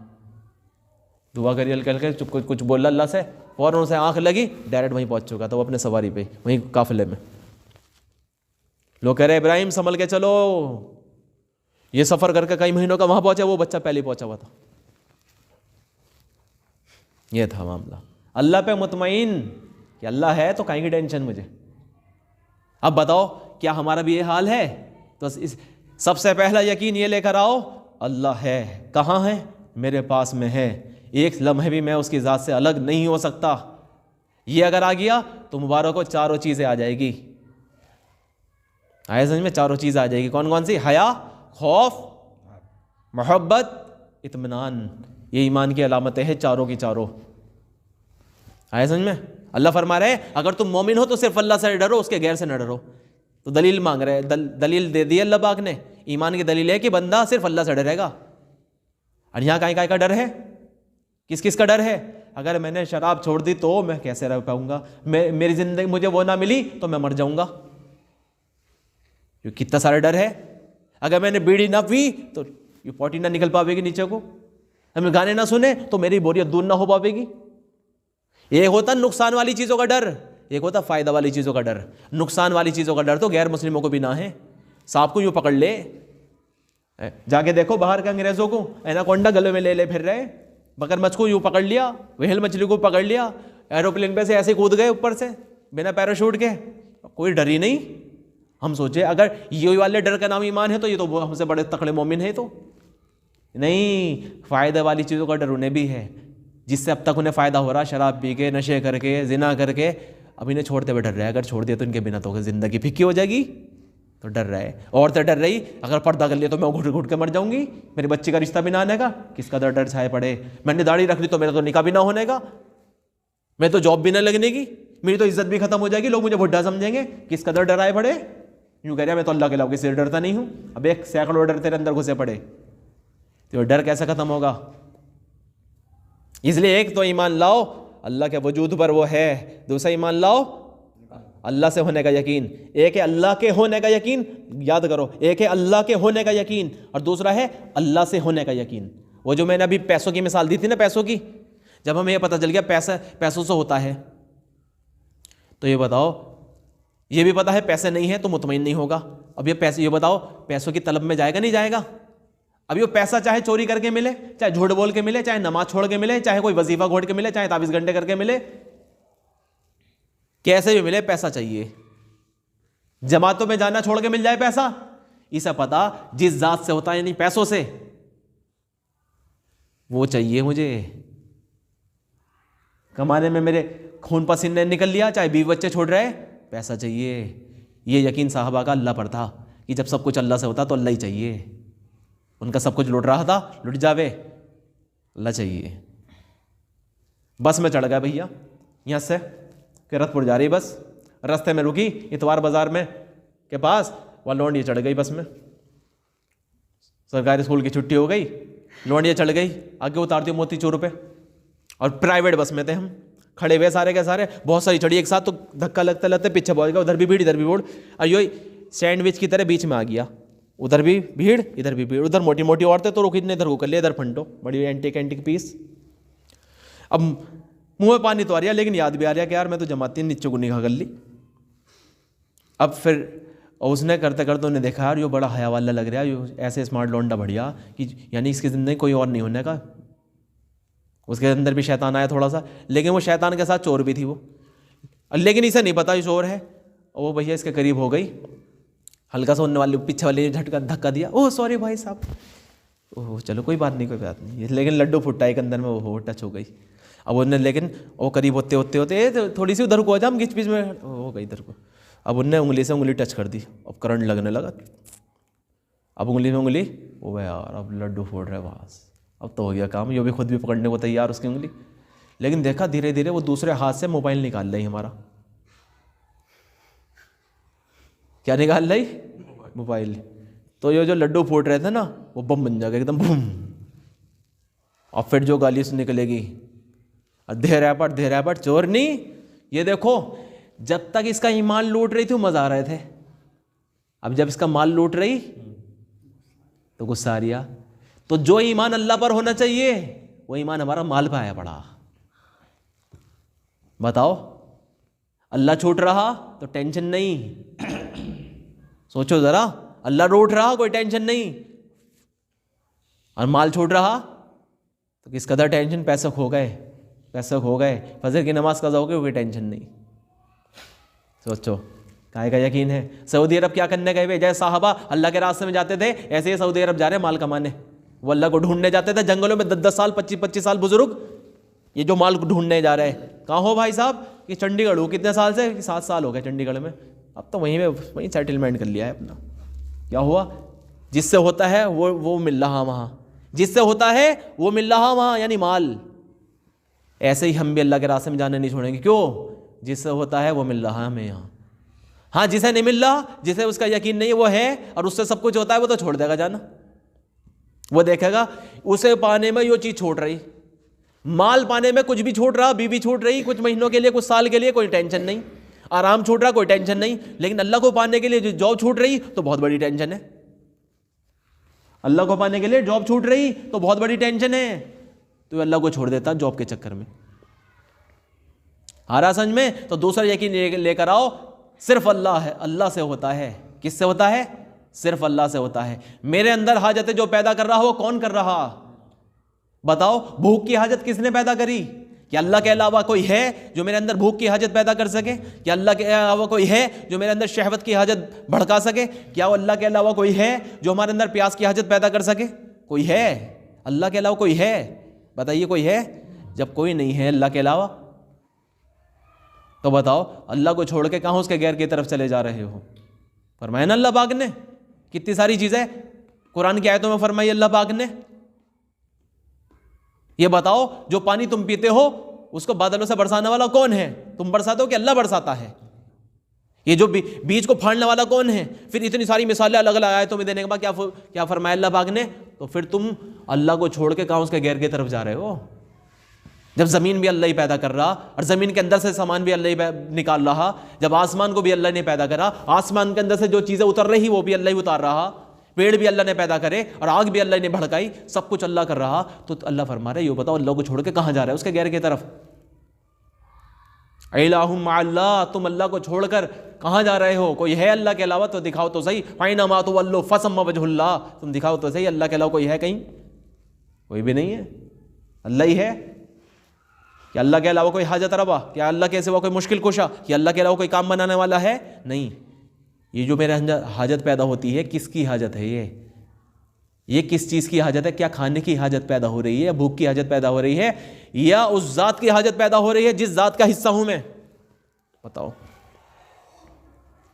دعا کری کر کے چپ کچھ بولا اللہ سے، فوراً سے آنکھ لگی، ڈائریکٹ وہیں پہنچ چکا تھا وہ اپنے سواری پہ، وہیں قافلے میں. لوگ کہہ رہے ابراہیم سنبھل کے چلو. یہ سفر کر کے کئی مہینوں کا وہاں پہنچا، وہ بچہ پہلے پہنچا ہوا تھا. یہ تھا معاملہ. اللہ پہ مطمئن کہ اللہ ہے تو کہیں کی ٹینشن مجھے. اب بتاؤ کیا ہمارا بھی یہ حال ہے؟ تو سب سے پہلا یقین یہ لے کر آؤ، اللہ ہے. کہاں ہے؟ میرے پاس میں ہے. ایک لمحے بھی میں اس کی ذات سے الگ نہیں ہو سکتا. یہ اگر آ گیا تو مبارک کو چاروں چیزیں آ جائے گی. آئے سمجھ میں؟ چاروں چیزیں آ جائے گی. کون کون سی؟ حیا، خوف، محبت، اطمینان. یہ ایمان کی علامتیں ہیں چاروں کی چاروں. آئے سمجھ میں؟ اللہ فرما رہے اگر تم مومن ہو تو صرف اللہ سے ڈرو، اس کے غیر سے نہ ڈرو. تو دلیل مانگ رہے، دلیل دے دی اللہ پاک نے. ایمان کی دلیل ہے کہ بندہ صرف اللہ سے ڈرے گا. اور یہاں کہیں کا ڈر ہے؟ کس کس کا ڈر ہے؟ اگر میں نے شراب چھوڑ دی تو میں کیسے رہ پاؤں گا؟ میری زندگی مجھے وہ نہ ملی تو میں مر جاؤں گا. کتنا سارا ڈر ہے. اگر میں نے بیڑی نہ پی تو یہ پوٹی نہ نکل پاوے گی نیچے کو. ہمیں گانے نہ سنے تو میری بوریت دور نہ ہو پاوے گی. ایک ہوتا نقصان والی چیزوں کا ڈر، ایک ہوتا فائدہ والی چیزوں کا ڈر. نقصان والی چیزوں کا ڈر تو غیر مسلموں کو بھی نہ ہے. سانپ کو یوں پکڑ لے، جا کے دیکھو باہر کے انگریزوں کو، ایناکونڈا گلے میں لے پھر رہے. مگر مچھ کو یوں پکڑ لیا، وہیل مچھلی کو پکڑ لیا، ایروپلین پہ سے ایسے کود گئے اوپر سے بنا پیراشوٹ کے، کوئی ڈر ہی نہیں. ہم سوچے اگر یہ والے ڈر کا نام ایمان ہے تو یہ تو ہم سے بڑے تکڑے مومن ہیں. تو نہیں، فائدہ والی چیزوں کا ڈر انہیں بھی ہے جس سے اب تک انہیں فائدہ ہو رہا، شراب پی کے، نشے کر کے، زنا کر کے. اب انہیں چھوڑتے ہوئے ڈر رہے اگر چھوڑ دیا تو ان کے بنا تو زندگی پھیکی ہو جائے گی. تو ڈر رہے. عورتیں ڈر رہی اگر پردہ کر لیا تو میں گھٹ گھٹ کے مر جاؤں گی، میری بچی کا رشتہ بھی نہ آنے گا. کس کا ڈر چھائے پڑے. میں نے داڑھی رکھ لی تو میرا تو نکاح بھی نہ ہونے گا، میں تو جاب بھی نہ لگنے کی، میری تو عزت بھی ختم ہو جائے گی، لوگ مجھے بڈھا سمجھیں گے. کس کا ڈر آئے پڑے. یوں کہہ رہا میں تو اللہ کے علاوہ کسی سے ڈرتا نہیں ہوں. اب ایک سینکڑوں ڈر تیرے اندر گھسے پڑے تو ڈر کیسے ختم ہوگا؟ اس لیے ایک تو ایمان لاؤ اللہ کے وجود پر وہ ہے، دوسرا ایمان لاؤ اللہ سے ہونے کا یقین. ایک ہے اللہ کے ہونے کا یقین، یاد کرو، ایک ہے اللہ کے ہونے کا یقین اور دوسرا ہے اللہ سے ہونے کا یقین. وہ جو میں نے ابھی پیسوں کی مثال دی تھی نا، پیسوں کی، جب ہمیں یہ پتہ چل گیا پیسوں سے ہوتا ہے تو یہ بتاؤ، یہ بھی پتا ہے پیسے نہیں ہے تو مطمئن نہیں ہوگا. اب یہ بتاؤ پیسوں کی طلب میں جائے گا نہیں جائے گا؟ اب یہ پیسہ چاہے چوری کر کے ملے، چاہے جھوٹ بول کے ملے، چاہے نماز چھوڑ کے ملے، چاہے کوئی وظیفہ گھوڑ کے ملے، چاہے تعویذ گھنٹے کر کے ملے، کیسے بھی ملے پیسہ چاہیے. جماعتوں میں جانا چھوڑ کے مل جائے پیسہ، اسے پتا جس ذات سے ہوتا ہے یعنی پیسوں سے، وہ چاہیے مجھے. کمانے میں میرے خون پسینے نکل لیا، چاہے بیوی بچے چھوڑ رہے، پیسہ چاہیے. یہ یقین صحابہ کا اللہ پر تھا کہ جب سب کچھ اللہ سے ہوتا تو اللہ ہی چاہیے. ان کا سب کچھ لٹ رہا تھا، لٹ جاوے، اللہ چاہیے. بس میں چڑھ گیا بھیا یہاں سے کرت پور جا رہی بس، رستے میں رکی اتوار بازار میں کے پاس، وہاں لونڈی چڑھ گئی بس میں. سرکاری اسکول کی چھٹی ہو گئی، لونڈیاں چڑھ گئی، آگے اتارتی ہوں موتی چور پہ. اور پرائیویٹ بس میں تھے ہم، کھڑے ہوئے سارے کے سارے، بہت ساری چڑھی ایک ساتھ تو دھکا لگتے لگتے پیچھے پہنچ گیا. ادھر بھی بھیڑ ادھر بھی بھیڑ، اور یوں سینڈوچ کی طرح بیچ میں آ گیا. ادھر بھی بھیڑ ادھر بھی بھیڑ، ادھر موٹی موٹی عورتیں تو روک اتنے ادھر کو کر لیا، ادھر پھنٹو بڑی اینٹک پیس. اب منہ میں پانی تو آ رہا ہے لیکن یاد بھی آ رہا ہے کہ یار میں تو جماعتی نیچے کو نگاہ کر لی. اب پھر اس نے کرتے کرتے انہیں دیکھا یار یہ بڑا حیا والا لگ رہا ہے, یہ ایسے اسمارٹ لونڈا بڑھیا کہ یعنی اس کی زندگی کوئی اور نہیں ہونے کا. اس کے اندر بھی شیطان آیا تھوڑا سا, لیکن وہ شیطان کے ساتھ چور بھی تھی وہ, لیکن اسے نہیں پتا یہ چور ہے. اور وہ بھیا اس کے قریب ہو گئی, ہلکا سا اننے والے پیچھے والے جھٹکا دھکا دیا, اوہ سوری بھائی صاحب, اوہ چلو کوئی بات نہیں کوئی بات نہیں, لیکن لڈو پھٹا ایک اندر میں وہ ٹچ ہو گئی. اب انہیں لیکن وہ قریب ہوتے ہوتے ہوتے تھوڑی سی ادھر کو ہو جا, ہم گچ پچ میں ہو گئی ادھر کو. اب انہیں انگلی سے انگلی ٹچ کر دی, اب کرنٹ لگنے لگا. اب انگلی میں انگلی, وہ یار اب لڈو پھوڑ رہے بس, اب تو ہو گیا کام. یہ بھی خود بھی پکڑنے کو تیار اس کی انگلی, لیکن دیکھا دھیرے دھیرے وہ دوسرے ہاتھ سے موبائل نکال رہی ہمارا. کیا نکال رہی؟ موبائل. تو یہ جو لڈو پھوٹ رہے تھے نا وہ بم بن جائے گا ایک دم بم. اور پھر جو گالی سے نکلے گی, دے ریپٹ چور نہیں. یہ دیکھو جب تک اس کا ایمان لوٹ رہی تھی مزہ آ رہے تھے, اب جب اس کا مال لوٹ رہی تو غصہ آ رہا. تو جو ایمان اللہ پر ہونا چاہیے وہ ایمان ہمارا مال پہ آیا پڑا. بتاؤ, اللہ چھوٹ رہا تو ٹینشن نہیں. سوچو ذرا, اللہ روٹ رہا کوئی ٹینشن نہیں, اور مال چھوٹ رہا تو کس قدر ٹینشن. پیسے کھو گئے, فجر کی نماز قضا ہو گئی, کوئی ٹینشن نہیں. سوچو کائے کا یقین ہے. سعودی عرب کیا کرنے گئے؟ جیسے صحابہ اللہ کے راستے میں جاتے تھے ایسے ہی سعودی عرب جا رہے ہیں مال کمانے. وہ اللہ کو ڈھونڈنے جاتے تھے جنگلوں میں 10 سال 25 سال بزرگ, یہ جو مال کو ڈھونڈنے جا رہے ہیں. کہاں ہو بھائی صاحب؟ کہ چنڈی گڑھ ہو. کتنے سال سے؟ 7 سال ہو گئے چنڈی گڑھ میں. اب تو وہیں سیٹلمنٹ کر لیا ہے اپنا. کیا ہوا؟ جس سے ہوتا ہے وہ مل رہا وہاں, جس سے ہوتا ہے وہ مل رہا وہاں, یعنی مال. ایسے ہی ہم بھی اللہ کے راستے میں جانا نہیں چھوڑیں گے. کیوں؟ جس سے ہوتا ہے وہ مل رہا ہمیں یہاں. ہاں جسے نہیں مل رہا, جسے اس کا یقین نہیں وہ ہے اور اس سے سب کچھ ہوتا ہے, وہ تو چھوڑ دے گا جانا. وہ دیکھے گا اسے پانے میں یہ چیز چھوٹ رہی, مال پانے میں کچھ بھی چھوٹ رہا, بیوی چھوٹ رہی کچھ مہینوں کے لیے کچھ سال کے لیے, کوئی ٹینشن نہیں. آرام چھوٹ رہا کوئی ٹینشن نہیں. لیکن اللہ کو پانے کے لیے جو جاب چھوٹ رہی تو بہت بڑی ٹینشن ہے. اللہ کو پانے کے لیے جاب چھوٹ رہی تو بہت بڑی ٹینشن ہے. تو اللہ کو چھوڑ دیتا جاب کے چکر میں. آ رہا سمجھ میں؟ تو دوسرا یقین لے کر آؤ, صرف اللہ ہے, اللہ سے ہوتا ہے. کس سے ہوتا ہے؟ صرف اللہ سے ہوتا ہے. میرے اندر حاجتیں جو پیدا کر رہا وہ کون کر رہا؟ بتاؤ, بھوک کی حاجت کس نے پیدا کری؟ کیا اللہ کے علاوہ کوئی ہے جو میرے اندر بھوک کی حاجت پیدا کر سکے؟ کیا اللہ کے علاوہ کوئی ہے جو میرے اندر شہوت کی حاجت بھڑکا سکے؟ کیا اللہ کے علاوہ کوئی ہے جو ہمارے اندر پیاس کی حاجت پیدا کر سکے؟ کوئی ہے؟ اللہ کے علاوہ کوئی ہے؟ بتائیے کوئی ہے؟ جب کوئی نہیں ہے اللہ کے علاوہ تو بتاؤ اللہ کو چھوڑ کے کہاں اس کے غیر کی طرف چلے جا رہے ہو؟ فرمایا نا اللہ پاک نے کتنی ساری چیزیں قرآن کی آیتوں میں فرمائی اللہ پاک نے. یہ بتاؤ جو پانی تم پیتے ہو اس کو بادلوں سے برسانے والا کون ہے؟ تم برساتے ہو کہ اللہ برساتا ہے؟ یہ جو بیج کو پھاڑنے والا کون ہے؟ پھر اتنی ساری مثالیں الگ الگ آیتوں میں دینے کے بعد کیا فرمایا اللہ پاک نے؟ تو پھر تم اللہ کو چھوڑ کے کہاں اس کے غیر کی طرف جا رہے ہو؟ جب زمین بھی اللہ ہی پیدا کر رہا اور زمین کے اندر سے سامان بھی اللہ ہی نکال رہا, جب آسمان کو بھی اللہ نے پیدا کرا, آسمان کے اندر سے جو چیزیں اتر رہی وہ بھی اللہ ہی اتار رہا, پیڑ بھی اللہ نے پیدا کرے اور آگ بھی اللہ نے بھڑکائی, سب کچھ اللہ کر رہا, تو اللہ فرما رہے یہ بتاؤ اللہ کو چھوڑ کے کہاں جا رہا ہے اس کے غیر کی طرف؟ الہ مع اللہ, تم اللہ کو چھوڑ کر کہاں جا رہے ہو؟ کوئی ہے اللہ کے علاوہ تو دکھاؤ تو صحیح. فَإِنَّمَا تُوَلُّوا فَثَمَّ وَجْهُ اللَّهِ, تم دکھاؤ تو صحیح اللہ کے علاوہ کوئی ہے کہیں؟ کوئی بھی نہیں ہے, اللہ ہی ہے. کہ اللہ کے علاوہ کوئی حاجت روا؟ کیا اللہ کے سوا کوئی مشکل کشا؟ کہ اللہ کے علاوہ کوئی کام بنانے والا ہے؟ نہیں. یہ جو میرے اندر حاجت پیدا ہوتی ہے کس کی حاجت ہے؟ یہ کس چیز کی حاجت ہے؟ کیا کھانے کی حاجت پیدا ہو رہی ہے, بھوک کی حاجت پیدا ہو رہی ہے, یا اس ذات کی حاجت پیدا ہو رہی ہے جس ذات کا حصہ ہوں میں؟ بتاؤ,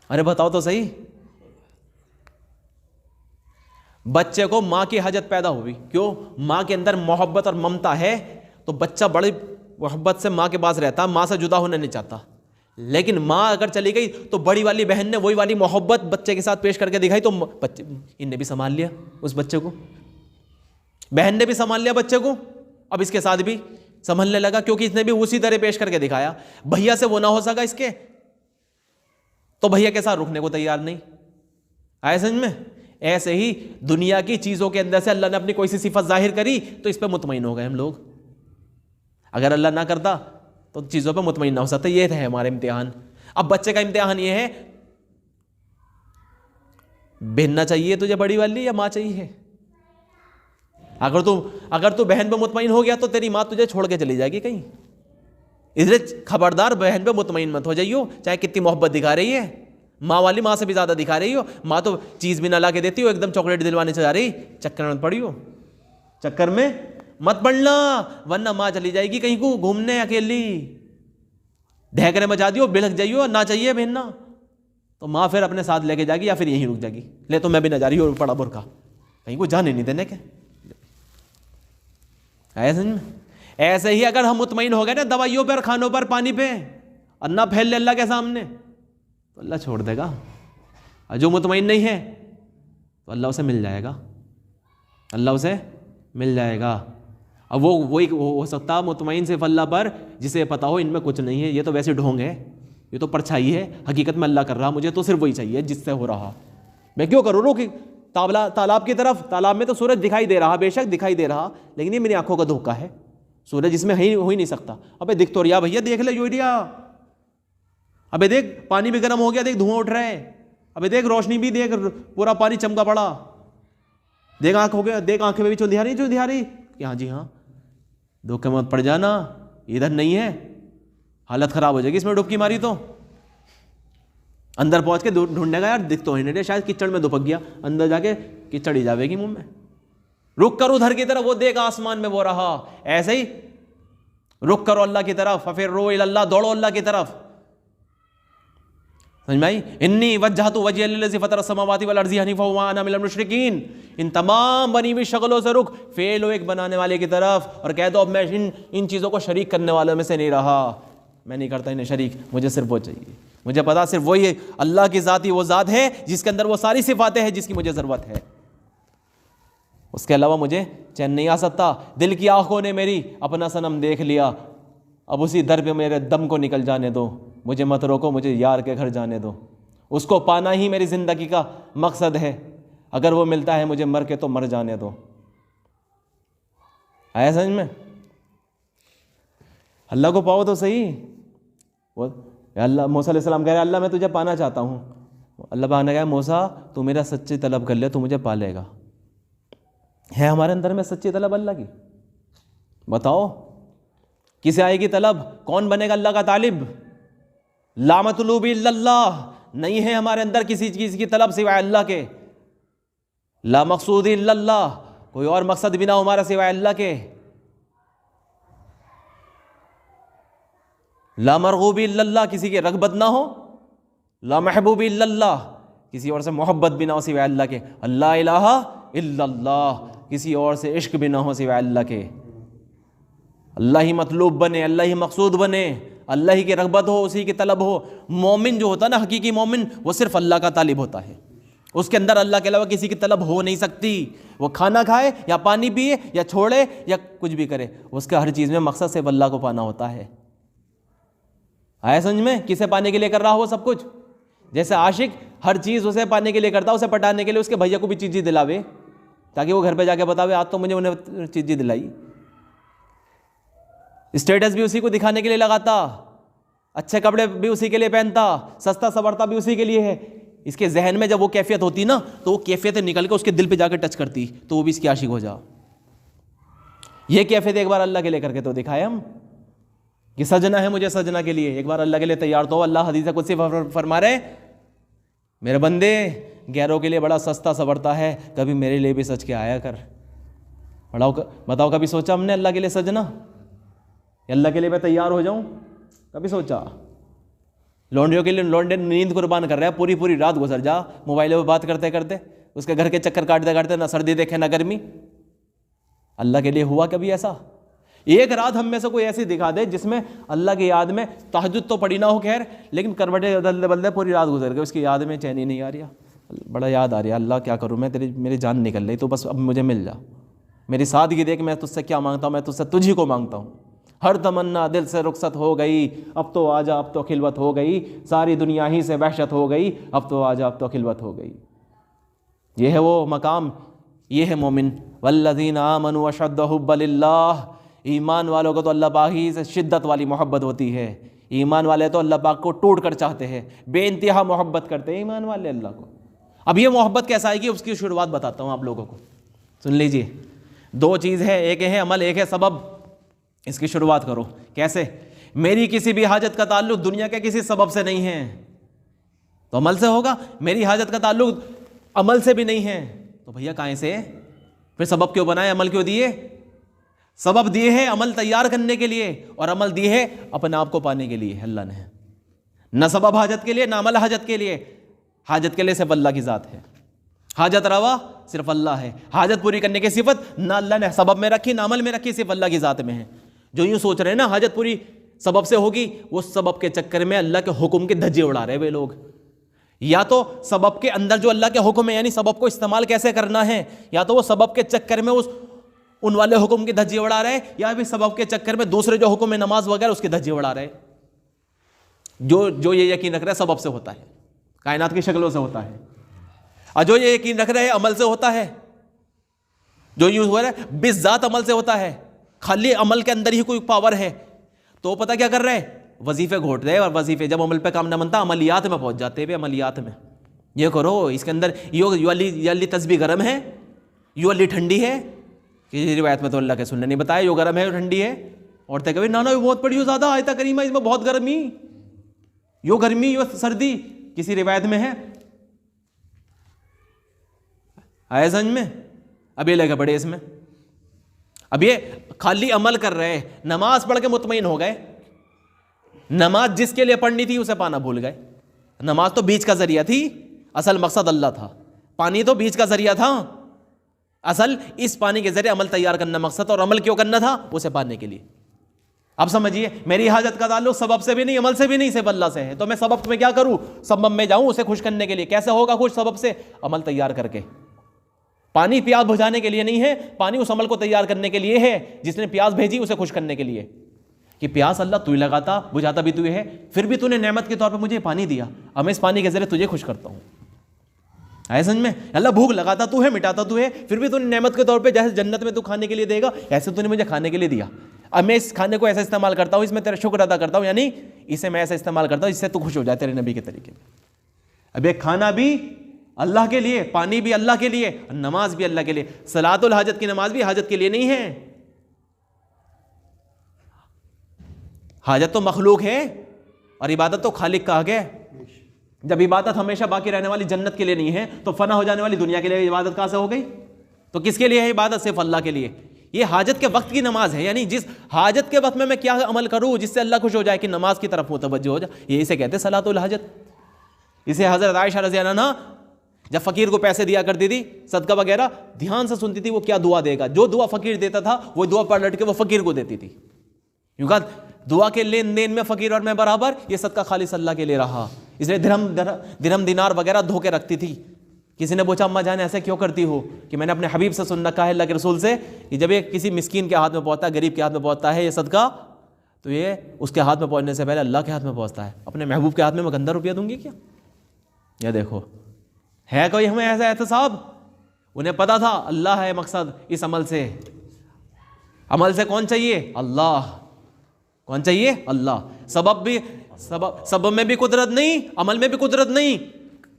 ارے بتاؤ تو صحیح. بچے کو ماں کی حاجت پیدا ہوئی, کیوں؟ ماں کے اندر محبت اور ممتا ہے تو بچہ بڑی محبت سے ماں کے پاس رہتا, ماں سے جدا ہونا نہیں چاہتا. لیکن ماں اگر چلی گئی تو بڑی والی بہن نے وہی والی محبت بچے کے ساتھ پیش کر کے دکھائی, تو بچے ان نے بھی سنبھال لیا اس بچے کو, بہن نے بھی سنبھال لیا بچے کو, اب اس کے ساتھ بھی سنبھلنے لگا کیونکہ اس نے بھی اسی طرح پیش کر کے دکھایا. بھیا سے وہ نہ ہو سکا اس کے تو بھیا کے ساتھ رکنے کو تیار نہیں. آئے سمجھ میں؟ ایسے ہی دنیا کی چیزوں کے اندر سے اللہ نے اپنی کوئی سی صفت ظاہر کری تو اس پہ مطمئن ہو گئے ہم لوگ. اگر اللہ نہ کرتا تو چیزوں پہ مطمئن نہ ہو سکتا. یہ ہے ہمارے امتحان. اب بچے کا امتحان یہ ہے بہن چاہیے تجھے بڑی والی یا ماں چاہیے. اگر تو بہن پہ مطمئن ہو گیا تو تیری ماں تجھے چھوڑ کے چلی جائے گی کہیں. اس لیے خبردار بہن پہ مطمئن مت ہو جائیو, چاہے کتنی محبت دکھا رہی ہے. ماں والی ماں سے بھی زیادہ دکھا رہی ہو. ماں تو چیز بھی نہ لا کے دیتی ہو, ایک دم چاکلیٹ دلوانے سے جا رہی. چکر میں مت پڑی ہو, چکر میں مت پڑنا, ورنہ ماں چلی جائے گی کہیں کو گھومنے اکیلی. ڈھیکرے مچا دیو, بلک جائیو, نہ چاہیے بہننا تو ماں پھر اپنے ساتھ لے کے جائے گی یا پھر یہیں رک جائے گی. لے تو میں بھی نہ جا رہی ہوں, پڑا برقع, کہیں کو جانے نہیں دینے کے. ایسے ایسے ہی اگر ہم مطمئن ہو گئے نا دوائیوں پر, کھانوں پر, پانی پہ, اور نہ پھیل لے اللہ کے سامنے, تو اللہ چھوڑ دے گا. اور جو مطمئن نہیں ہے تو اللہ اسے مل جائے گا, اللہ اسے مل جائے گا. اب وہی ہو سکتا مطمئن صرف اللہ پر جسے پتا ہو ان میں کچھ نہیں ہے, یہ تو ویسے ڈھونگ ہے, یہ تو پرچھائی ہے, حقیقت میں اللہ کر رہا, مجھے تو صرف وہی چاہیے جس سے ہو رہا. میں کیوں کروں روک تالاب کی طرف, تالاب میں تو سورج دکھائی دے رہا, بے شک دکھائی دے رہا, لیکن یہ میری آنکھوں کا دھوکہ ہے. سورج اس میں ہو ہی نہیں سکتا. ابے دکھ تو رہا بھیا, دیکھ لے یوریا. ابے دیکھ پانی بھی گرم ہو گیا, دیکھ دھواں اٹھ رہا ہے. ابے دیکھ روشنی بھی, دیکھ پورا پانی چمکا پڑا. دیکھ آنکھ ہو گیا, دیکھ آنکھیں میں بھی چندھیا رہی کہ ہاں جی ہاں, دھوکے مت پڑ جانا, ادھر نہیں ہے, حالت خراب ہو جائے گی اس میں ڈبکی ماری تو. اندر پہنچ کے ڈھونڈنے گا, یار دکھ تو ہی نہیں رہے, شاید کچڑ میں دپک گیا, اندر جا کے کچڑ ہی جاوے گی منہ میں. رک کرو ادھر کی طرف, وہ دیکھ آسمان میں وہ رہا. ایسے ہی رک کرو اللہ کی طرف, پھر رو اللہ, دوڑو اللہ کی طرف. سمجھ میں آئی؟ انی وجہت وجہی للذی فطر السماوات والارض حنیفا وما انا من المشرکین. ان تمام بنی ہوئی شکلوں سے رک, فعل ایک بنانے والے کی طرف, اور کہہ دو اب میں ان چیزوں کو شریک کرنے والوں میں سے نہیں رہا, میں نہیں کرتا انہیں شریک, مجھے صرف وہ چاہیے. مجھے پتا صرف وہی ہے, اللہ کی ذاتی وہ ذات ہے جس کے اندر وہ ساری صفاتیں ہیں جس کی مجھے ضرورت ہے, اس کے علاوہ مجھے چین نہیں آ سکتا. دل کی آنکھوں نے میری اپنا صنم دیکھ لیا, اب اسی در پہ میرے دم کو نکل جانے دو, مجھے مت روکو, مجھے یار کے گھر جانے دو. اس کو پانا ہی میری زندگی کا مقصد ہے, اگر وہ ملتا ہے مجھے مر کے تو مر جانے دو. آیا سمجھ میں؟ اللہ کو پاؤ تو صحیح. وہ اللہ موسیٰ علیہ السلام کہہ رہے اللہ میں تجھے پانا چاہتا ہوں. اللہ پاک نے کہا موسیٰ تو میرا سچی طلب کر لے, تو مجھے پالے گا. ہے ہمارے اندر میں سچی طلب اللہ کی؟ بتاؤ کسے آئے گی طلب؟ کون بنے گا اللہ کا طالب؟ لا مطلوب الا اللہ, نہیں ہے ہمارے اندر کسی چیز کی طلب سوائے اللہ کے. لا مقصود الا اللہ, کوئی اور مقصد بھی نہ ہو ہمارا سوائے اللہ کے. لا مرغوب الا اللہ, کسی کی رغبت نہ ہو. لا محبوب الا اللہ, کسی اور سے محبت بھی نہ ہو سوائے اللہ کے. لا الہ الا اللہ, کسی اور سے عشق بھی نہ ہو سوائے اللہ کے. اللہ ہی مطلوب بنے, اللہ ہی مقصود بنے, اللہ ہی کی رغبت ہو, اسی کی طلب ہو. مومن جو ہوتا ہے نا, حقیقی مومن, وہ صرف اللہ کا طالب ہوتا ہے. اس کے اندر اللہ کے علاوہ کسی کی طلب ہو نہیں سکتی. وہ کھانا کھائے یا پانی پیے یا چھوڑے یا کچھ بھی کرے, اس کا ہر چیز میں مقصد صرف اللہ کو پانا ہوتا ہے. آیا سمجھ میں؟ کسے پانے کے لیے کر رہا ہو سب کچھ؟ جیسے عاشق ہر چیز اسے پانے کے لیے کرتا, اسے پٹانے کے لیے اس کے بھیا کو بھی چیز دلاوے, تاکہ وہ گھر پہ جا کے بتاوے آج تو مجھے انہیں چیز دلائی. اسٹیٹس بھی اسی کو دکھانے کے لیے لگاتا, اچھے کپڑے بھی اسی کے لیے پہنتا, سستا سورتا بھی اسی کے لیے ہے. اس کے ذہن میں جب وہ کیفیت ہوتی نا, تو وہ کیفیتیں نکل کے اس کے دل پہ جا کے ٹچ کرتی, تو وہ بھی اس کی عاشق ہو جا. یہ کیفیت ایک بار اللہ کے لیے کر کے تو دکھائے ہم کہ سجنا ہے مجھے سجنا کے لیے. ایک بار اللہ کے لیے تیار تو ہو. اللہ حدیث قدسی فرما رہے میرے بندے غیروں کے لیے بڑا سستا سورتا ہے, کبھی میرے لیے بھی سج کے آیا کر. بتاؤ کبھی سوچا ہم نے اللہ کے لیے سجنا, اللہ کے لیے میں تیار ہو جاؤں؟ کبھی سوچا؟ لونڈیوں کے لیے لونڈے نیند قربان کر رہا ہے, پوری پوری رات گزر جا موبائل پہ بات کرتے کرتے, اس کے گھر کے چکر کاٹتے کاٹتے, نہ سردی دیکھے نہ گرمی. اللہ کے لیے ہوا کبھی ایسا؟ ایک رات ہم میں سے کوئی ایسی دکھا دے جس میں اللہ کی یاد میں, تہجد تو پڑی نہ ہو خیر, لیکن کروٹیں بدلتے بدلتے پوری رات گزر گئی, اس کی یاد میں چین ہی نہیں آ رہا, بڑا یاد آ رہا, اللہ کیا کروں میں, میری جان نکل رہی, تو بس اب مجھے مل جا. میری سادگی دیکھ, میں تجھ سے کیا مانگتا ہوں, میں تجھ سے تجھ ہی کو مانگتا ہوں. ہر تمنا دل سے رخصت ہو گئی, اب تو آجا, اب تو خلوت ہو گئی, ساری دنیا ہی سے وحشت ہو گئی, اب تو آجا, اب تو خلوت ہو گئی. یہ ہے وہ مقام, یہ ہے مومن. والذین آمنوا اشد حبا للہ, ایمان والوں کو تو اللہ پاک ہی سے شدت والی محبت ہوتی ہے. ایمان والے تو اللہ پاک کو ٹوٹ کر چاہتے ہیں, بے انتہا محبت کرتے ہیں ایمان والے اللہ کو. اب یہ محبت کیسا آئے گی اس کی شروعات بتاتا ہوں آپ لوگوں کو, سن لیجئے. 2 چیز ہے, ایک ہے عمل, ایک ہے سبب. اس کی شروعات کرو. کیسے؟ میری کسی بھی حاجت کا تعلق دنیا کے کسی سبب سے نہیں ہے تو عمل سے ہوگا. میری حاجت کا تعلق عمل سے بھی نہیں ہے تو بھیا کہیں سے؟ پھر سبب کیوں بنائے, عمل کیوں دیے؟ سبب دیے ہیں عمل تیار کرنے کے لیے, اور عمل دیے ہے اپنے آپ کو پانے کے لیے. اللہ نے نہ سبب حاجت کے لیے نہ عمل حاجت کے لیے. حاجت کے لیے صرف اللہ کی ذات ہے, حاجت روا صرف اللہ ہے. حاجت پوری کرنے کی صفت نہ اللہ نے سبب میں رکھی نہ عمل میں رکھی, صرف اللہ کی ذات میں ہے. جو یوں سوچ رہے ہیں نا حاجت پوری سبب سے ہوگی, وہ سبب کے چکر میں اللہ کے حکم کے دھجے اڑا رہے وہ لوگ. یا تو سبب کے اندر جو اللہ کے حکم ہے, یعنی سبب کو استعمال کیسے کرنا ہے, یا تو وہ سبب کے چکر میں ان والے حکم کی دھجے اڑا رہے, یا پھر سبب کے چکر میں دوسرے جو حکم ہے نماز وغیرہ اس کی دھجے اڑا رہے. جو یہ یقین رکھ رہا ہے سبب سے ہوتا ہے, کائنات کی شکلوں سے ہوتا ہے, اور جو یہ یقین رکھ رہے ہیں عمل سے ہوتا ہے, جو یوں ہو رہا ہے بالذات عمل سے ہوتا ہے, خالی عمل کے اندر ہی کوئی پاور ہے, تو پتہ کیا کر رہے ہیں, وظیفے گھوٹ رہے, اور وظیفے جب عمل پہ کام نہ بنتا عملیات میں پہنچ جاتے ہیں. عملیات میں یہ کرو, اس کے اندر یہ علی تسبیح گرم ہے, یو علی ٹھنڈی ہے. کسی روایت میں تو اللہ کے سننے نہیں بتایا یو گرم ہے یو ٹھنڈی ہے. اور کبھی نہ یہ بہت پڑی ہو زیادہ آیت کریمہ اس میں بہت گرمی, یو گرمی یو سردی, کسی روایت میں ہے. آئے سمجھ میں؟ اب یہ لگا پڑے اس میں. اب یہ خالی عمل کر رہے, نماز پڑھ کے مطمئن ہو گئے, نماز جس کے لیے پڑھنی تھی اسے پانا بھول گئے. نماز تو بیچ کا ذریعہ تھی, اصل مقصد اللہ تھا. پانی تو بیچ کا ذریعہ تھا, اصل اس پانی کے ذریعے عمل تیار کرنا مقصد, اور عمل کیوں کرنا تھا؟ اسے پانے کے لیے. اب سمجھیے میری حاجت کا تعلق سبب سے بھی نہیں عمل سے بھی نہیں, صرف اللہ سے ہے. تو میں سبب میں کیا کروں؟ سبب میں جاؤں اسے خوش کرنے کے لیے. کیسے ہوگا خوش سبب سے؟ عمل تیار کر کے. پانی پیاس بجھانے کے لیے نہیں ہے, پانی اس عمل کو تیار کرنے کے لیے ہے جس نے پیاس بھیجی, اسے خوش کرنے کے لیے. کہ پیاس اللہ تو ہی لگاتا, بجھاتا بھی تو ہی ہے, پھر بھی تو نے نعمت کے طور پہ مجھے پانی دیا, اب میں اس پانی کے ذریعے تجھے خوش کرتا ہوں. آئے سمجھ میں؟ اللہ بھوک لگاتا تو ہے, مٹاتا تو ہے, پھر بھی تو نے نعمت کے طور پہ جیسے جنت میں تو کھانے کے لیے دے گا, ایسے تو نے مجھے کھانے کے لیے دیا. اب میں اس کھانے کو ایسا استعمال کرتا ہوں, اس میں تیرا شکر ادا کرتا ہوں, یعنی اسے میں ایسا استعمال کرتا ہوں جس سے تو خوش ہو جائے تیرے نبی کے طریقے میں. اب ایک کھانا بھی اللہ کے لیے, پانی بھی اللہ کے لیے, نماز بھی اللہ کے لیے. صلاۃ الحاجت کی نماز بھی حاجت کے لیے نہیں ہے. حاجت تو مخلوق ہے اور عبادت تو خالق کا حق ہے. جب عبادت ہمیشہ باقی رہنے والی جنت کے لیے نہیں ہے تو فنا ہو جانے والی دنیا کے لیے عبادت کہاں سے ہو گئی؟ تو کس کے لیے ہے عبادت؟ صرف اللہ کے لیے. یہ حاجت کے وقت کی نماز ہے, یعنی جس حاجت کے وقت میں کیا عمل کروں جس سے اللہ خوش ہو جائے کہ نماز کی طرف متوجہ ہو جائے, یہ اسے کہتے ہیں صلاۃ الحاجت. اسے حضرت عائشہ رضی اللہ عنہا جب فقیر کو پیسے دیا کرتی تھی صدقہ وغیرہ, دھیان سے سنتی تھی وہ کیا دعا دے گا. جو دعا فقیر دیتا تھا وہ دعا پڑھ لٹ کے وہ فقیر کو دیتی تھی. یوں کہا دعا کے لین دین میں فقیر اور میں برابر, یہ صدقہ خالص اللہ کے لیے رہا. اس لیے درہم دینار وغیرہ دھو کے رکھتی تھی. کسی نے پوچھا اماں جان ایسے کیوں کرتی ہو؟ کہ میں نے اپنے حبیب سے سن رکھا ہے, اللہ کے رسول سے, کہ جب یہ کسی مسکین کے ہاتھ میں پہنچتا ہے, غریب کے ہاتھ میں پہنچتا ہے یہ صدقہ, تو یہ اس کے ہاتھ میں پہنچنے سے پہلے اللہ کے ہاتھ میں پہنچتا ہے. اپنے محبوب کے ہاتھ میں گندہ روپیہ دوں گی کیا؟ یہ دیکھو ہے کوئی ہمیں ایسا احتساب؟ انہیں پتا تھا اللہ ہے مقصد اس عمل سے. عمل سے کون چاہیے؟ اللہ. کون چاہیے؟ اللہ. سبب میں بھی قدرت نہیں, عمل میں بھی قدرت نہیں.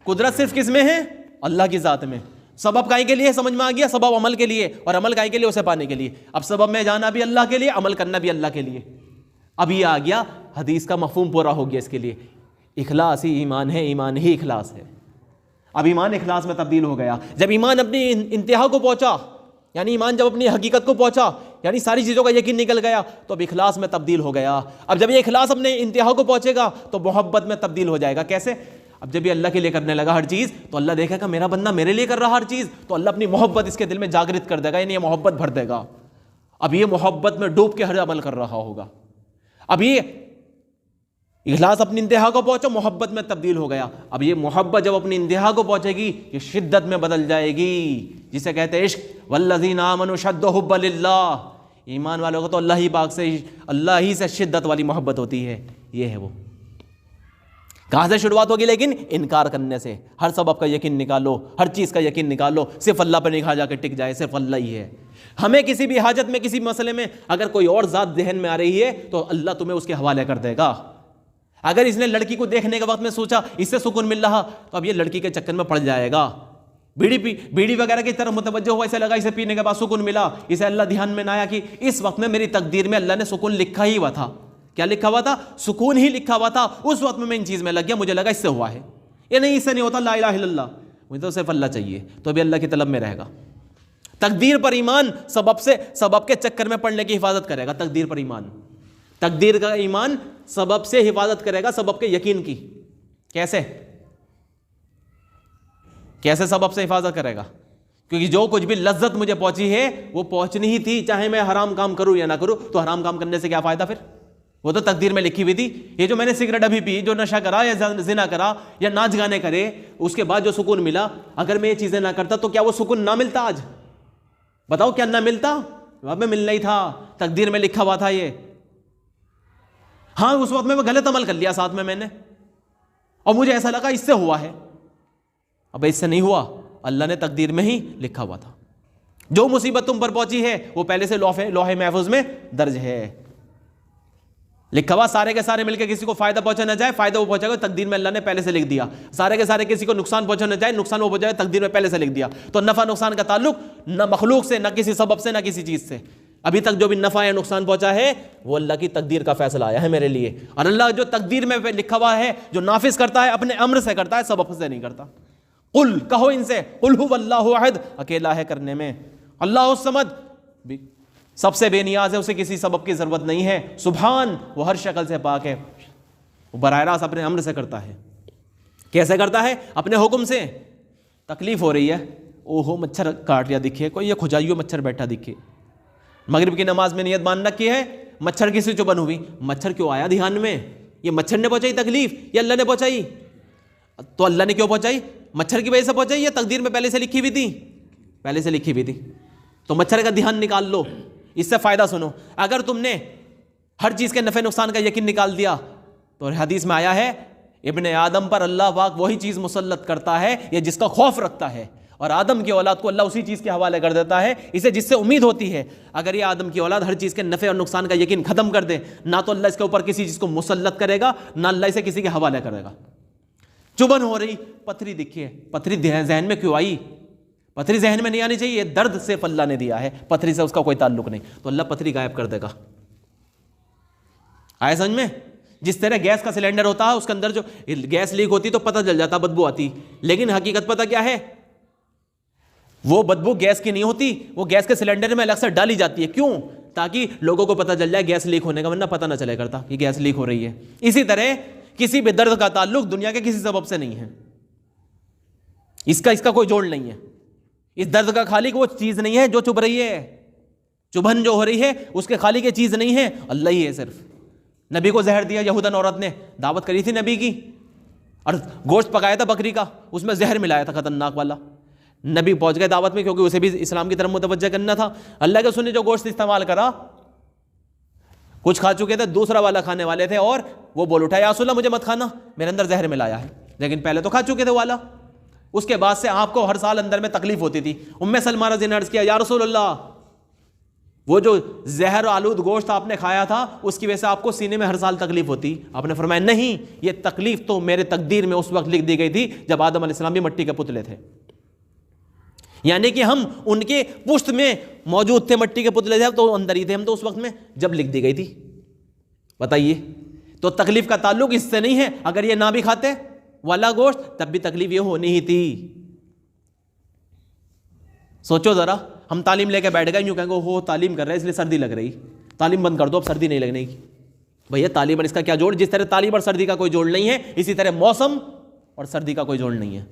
قدرت صرف کس میں ہے؟ اللہ کی ذات میں. سبب کائیں کے لیے سمجھ میں آ گیا, سبب عمل کے لیے, اور عمل کائیں کے لیے؟ اسے پانے کے لیے. اب سبب میں جانا بھی اللہ کے لیے, عمل کرنا بھی اللہ کے لیے. اب یہ آ گیا حدیث کا مفہوم پورا ہو گیا اس کے لیے. اخلاص ہی ایمان ہے, ایمان ہی اخلاص ہے. اب ایمان اخلاص میں تبدیل ہو گیا. جب ایمان اپنی انتہا کو پہنچا, یعنی ایمان جب اپنی حقیقت کو پہنچا, یعنی ساری چیزوں کا یقین نکل گیا, تو اب اخلاص میں تبدیل ہو گیا. اب جب یہ اخلاص اپنے انتہا کو پہنچے گا تو محبت میں تبدیل ہو جائے گا. کیسے؟ اب جب یہ اللہ کے لیے کرنے لگا ہر چیز, تو اللہ دیکھے گا میرا بندہ میرے لیے کر رہا ہر چیز, تو اللہ اپنی محبت اس کے دل میں جاگرت کر دے گا, یعنی یہ محبت بھر دے گا. اب یہ محبت میں ڈوب کے ہر عمل کر رہا ہوگا. اب یہ اخلاص اپنی انتہا کو پہنچا, محبت میں تبدیل ہو گیا. اب یہ محبت جب اپنی انتہا کو پہنچے گی یہ شدت میں بدل جائے گی, جسے کہتے ہیں عشق. والذین آمنوا شد حب للہ, ایمان والوں کو تو اللہ ہی پاک سے, اللہ ہی سے شدت والی محبت ہوتی ہے. یہ ہے وہ. کہاں سے شروعات ہوگی؟ لیکن انکار کرنے سے. ہر سبب کا یقین نکالو, ہر چیز کا یقین نکالو, صرف اللہ پر نگاہ جا کے ٹک جائے, صرف اللہ ہی ہے. ہمیں کسی بھی حاجت میں کسی مسئلے میں اگر کوئی اور ذات ذہن میں آ رہی ہے تو اللہ تمہیں اس کے حوالے کر دے گا. اگر اس نے لڑکی کو دیکھنے کے وقت میں سوچا اس سے سکون مل رہا تو اب یہ لڑکی کے چکر میں پڑ جائے گا. بیڑی وغیرہ کی طرف متوجہ ہوا, اسے لگا اسے پینے کے بعد سکون ملا, اسے اللہ دھیان میں نہ آیا کہ اس وقت میں میری تقدیر میں اللہ نے سکون لکھا ہی ہوا تھا. کیا لکھا ہوا تھا؟ سکون ہی لکھا ہوا تھا. اس وقت میں ان چیز میں لگ گیا, مجھے لگا اس سے ہوا ہے. یہ نہیں, اس سے نہیں ہوتا, لا الہ الا اللہ, مجھے تو صرف اللہ چاہیے, تو ابھی اللہ کی طلب میں رہے گا. تقدیر پر ایمان سبب کے چکر میں پڑنے کی حفاظت کرے گا. تقدیر کا ایمان سبب سے حفاظت کرے گا, سبب کے یقین کی. کیسے سبب سے حفاظت کرے گا؟ کیونکہ جو کچھ بھی لذت مجھے پہنچی ہے وہ پہنچنی ہی تھی, چاہے میں حرام کام کروں یا نہ کروں. تو حرام کام کرنے سے کیا فائدہ پھر؟ وہ تو تقدیر میں لکھی ہوئی تھی. یہ جو میں نے سگریٹ ابھی پی, جو نشہ کرا یا زنا کرا یا ناچ گانے کرے, اس کے بعد جو سکون ملا, اگر میں یہ چیزیں نہ کرتا تو کیا وہ سکون نہ ملتا؟ آج بتاؤ, کیا نہ ملتا؟ وہاں پہ ملنا ہی تھا, تقدیر میں لکھا ہوا تھا یہ. ہاں اس وقت میں غلط عمل کر لیا ساتھ میں نے, اور مجھے ایسا لگا اس سے ہوا ہے. اب اس سے نہیں ہوا, اللہ نے تقدیر میں ہی لکھا ہوا تھا. جو مصیبت تم پر پہنچی ہے وہ پہلے سے لوح محفوظ میں درج ہے, لکھا ہوا. سارے کے سارے مل کے کسی کو فائدہ پہنچا نہ جائے, فائدہ وہ پہنچے گا تقدیر میں اللہ نے پہلے سے لکھ دیا. سارے کے سارے کسی کو نقصان پہنچا نہ جائے, نقصان وہ پہنچے گا تقدیر میں پہلے سے لکھ دیا. تو نفع نقصان کا تعلق نہ مخلوق سے, نہ کسی سبب سے, نہ کسی چیز سے. ابھی تک جو بھی نفع یا نقصان پہنچا ہے وہ اللہ کی تقدیر کا فیصلہ آیا ہے میرے لیے. اور اللہ جو تقدیر میں لکھا ہوا ہے جو نافذ کرتا ہے اپنے امر سے کرتا ہے, سبب سے نہیں کرتا. قل, کہو ان سے, قل هو اللہ احد, اکیلا ہے کرنے میں. اللہ الصمد, سب سے بے نیاز ہے, اسے کسی سبب کی ضرورت نہیں ہے. سبحان, وہ ہر شکل سے پاک ہے. وہ براہ راست اپنے امر سے کرتا ہے. کیسے کرتا ہے؟ اپنے حکم سے. تکلیف ہو رہی ہے, اوہو مچھر کاٹ لیا دکھے, کوئی یہ کھجائیو مچھر بیٹھا دکھے. مغرب کی نماز میں نیت باندھ رکھی ہے, مچھر کسی چبن ہوئی, مچھر کیوں آیا دھیان میں؟ یہ مچھر نے پہنچائی تکلیف یا اللہ نے پہنچائی؟ تو اللہ نے کیوں پہنچائی؟ مچھر کی وجہ سے پہنچائی یا تقدیر میں پہلے سے لکھی ہوئی تھی؟ پہلے سے لکھی ہوئی تھی. تو مچھر کا دھیان نکال لو. اس سے فائدہ سنو, اگر تم نے ہر چیز کے نفع نقصان کا یقین نکال دیا تو حدیث میں آیا ہے ابن آدم پر اللہ پاک وہی چیز مسلط کرتا ہے یہ جس کا خوف رکھتا ہے, اور آدم کی اولاد کو اللہ اسی چیز کے حوالے کر دیتا ہے اسے جس سے امید ہوتی ہے. اگر یہ آدم کی اولاد ہر چیز کے نفع اور نقصان کا یقین ختم کر دے, نہ تو اللہ اس کے اوپر کسی چیز کو مسلط کرے گا, نہ اللہ اسے کسی کے حوالے کرے گا. چبھن ہو رہی, پتھری دکھی ہے, پتھری ذہن میں کیوں آئی؟ پتھری ذہن میں نہیں آنی چاہیے, درد صرف اللہ نے دیا ہے, پتھری سے اس کا کوئی تعلق نہیں. تو اللہ پتھری غائب کر دے گا. آئے سمجھ میں؟ جس طرح گیس کا سلنڈر ہوتا ہے, اس کے اندر جو گیس لیک ہوتی تو پتہ چل جاتا, بدبو آتی, لیکن حقیقت پتہ کیا ہے؟ وہ بدبو گیس کی نہیں ہوتی, وہ گیس کے سلنڈر میں الگ سے ڈالی جاتی ہے. کیوں؟ تاکہ لوگوں کو پتہ چل جائے گیس لیک ہونے کا, ورنہ پتہ نہ چلے کرتا کہ گیس لیک ہو رہی ہے. اسی طرح کسی بھی درد کا تعلق دنیا کے کسی سبب سے نہیں ہے, اس کا کوئی جوڑ نہیں ہے. اس درد کا خالق وہ چیز نہیں ہے جو چبھ رہی ہے, چبھن جو ہو رہی ہے اس کے خالق یہ چیز نہیں ہے, اللہ ہی ہے صرف. نبی کو زہر دیا یہودن عورت نے, دعوت کری تھی نبی کی, اور گوشت پکایا تھا بکری کا, اس میں زہر ملایا تھا خطرناک والا. نبی پہنچ گئے دعوت میں, کیونکہ اسے بھی اسلام کی طرف متوجہ کرنا تھا. اللہ کے سننے جو گوشت استعمال کرا, کچھ کھا چکے تھے, دوسرا والا کھانے والے تھے, اور وہ بول اٹھا یا رسول اللہ مجھے مت کھانا, میرے اندر زہر ملایا ہے. لیکن پہلے تو کھا چکے تھے والا. اس کے بعد سے آپ کو ہر سال اندر میں تکلیف ہوتی تھی. ام سلمہ رضی اللہ عنہا نے عرض کیا یا رسول اللہ, وہ جو زہر آلود گوشت آپ نے کھایا تھا اس کی وجہ سے آپ کو سینے میں ہر سال تکلیف ہوتی؟ آپ نے فرمایا نہیں, یہ تکلیف تو میرے تقدیر میں اس وقت لکھ دی گئی تھی جب آدم علیہ السلام بھی مٹی کے پتلے تھے. یعنی کہ ہم ان کے پشت میں موجود تھے, مٹی کے پتلے تھے تو اندر ہی تھے ہم تو اس وقت میں جب لکھ دی گئی تھی. بتائیے, تو تکلیف کا تعلق اس سے نہیں ہے. اگر یہ نہ بھی کھاتے والا گوشت تب بھی تکلیف یہ ہونی ہی تھی. سوچو ذرا, ہم تعلیم لے کے بیٹھ گئے, یوں کہیں گے ہو تعلیم کر رہے اس لیے سردی لگ رہی, تعلیم بند کر دو اب سردی نہیں لگنے کی. بھیا تعلیم اور اس کا کیا جوڑ؟ جس طرح تعلیم اور سردی کا کوئی جوڑ نہیں ہے, اسی طرح موسم اور سردی کا کوئی جوڑ نہیں ہے.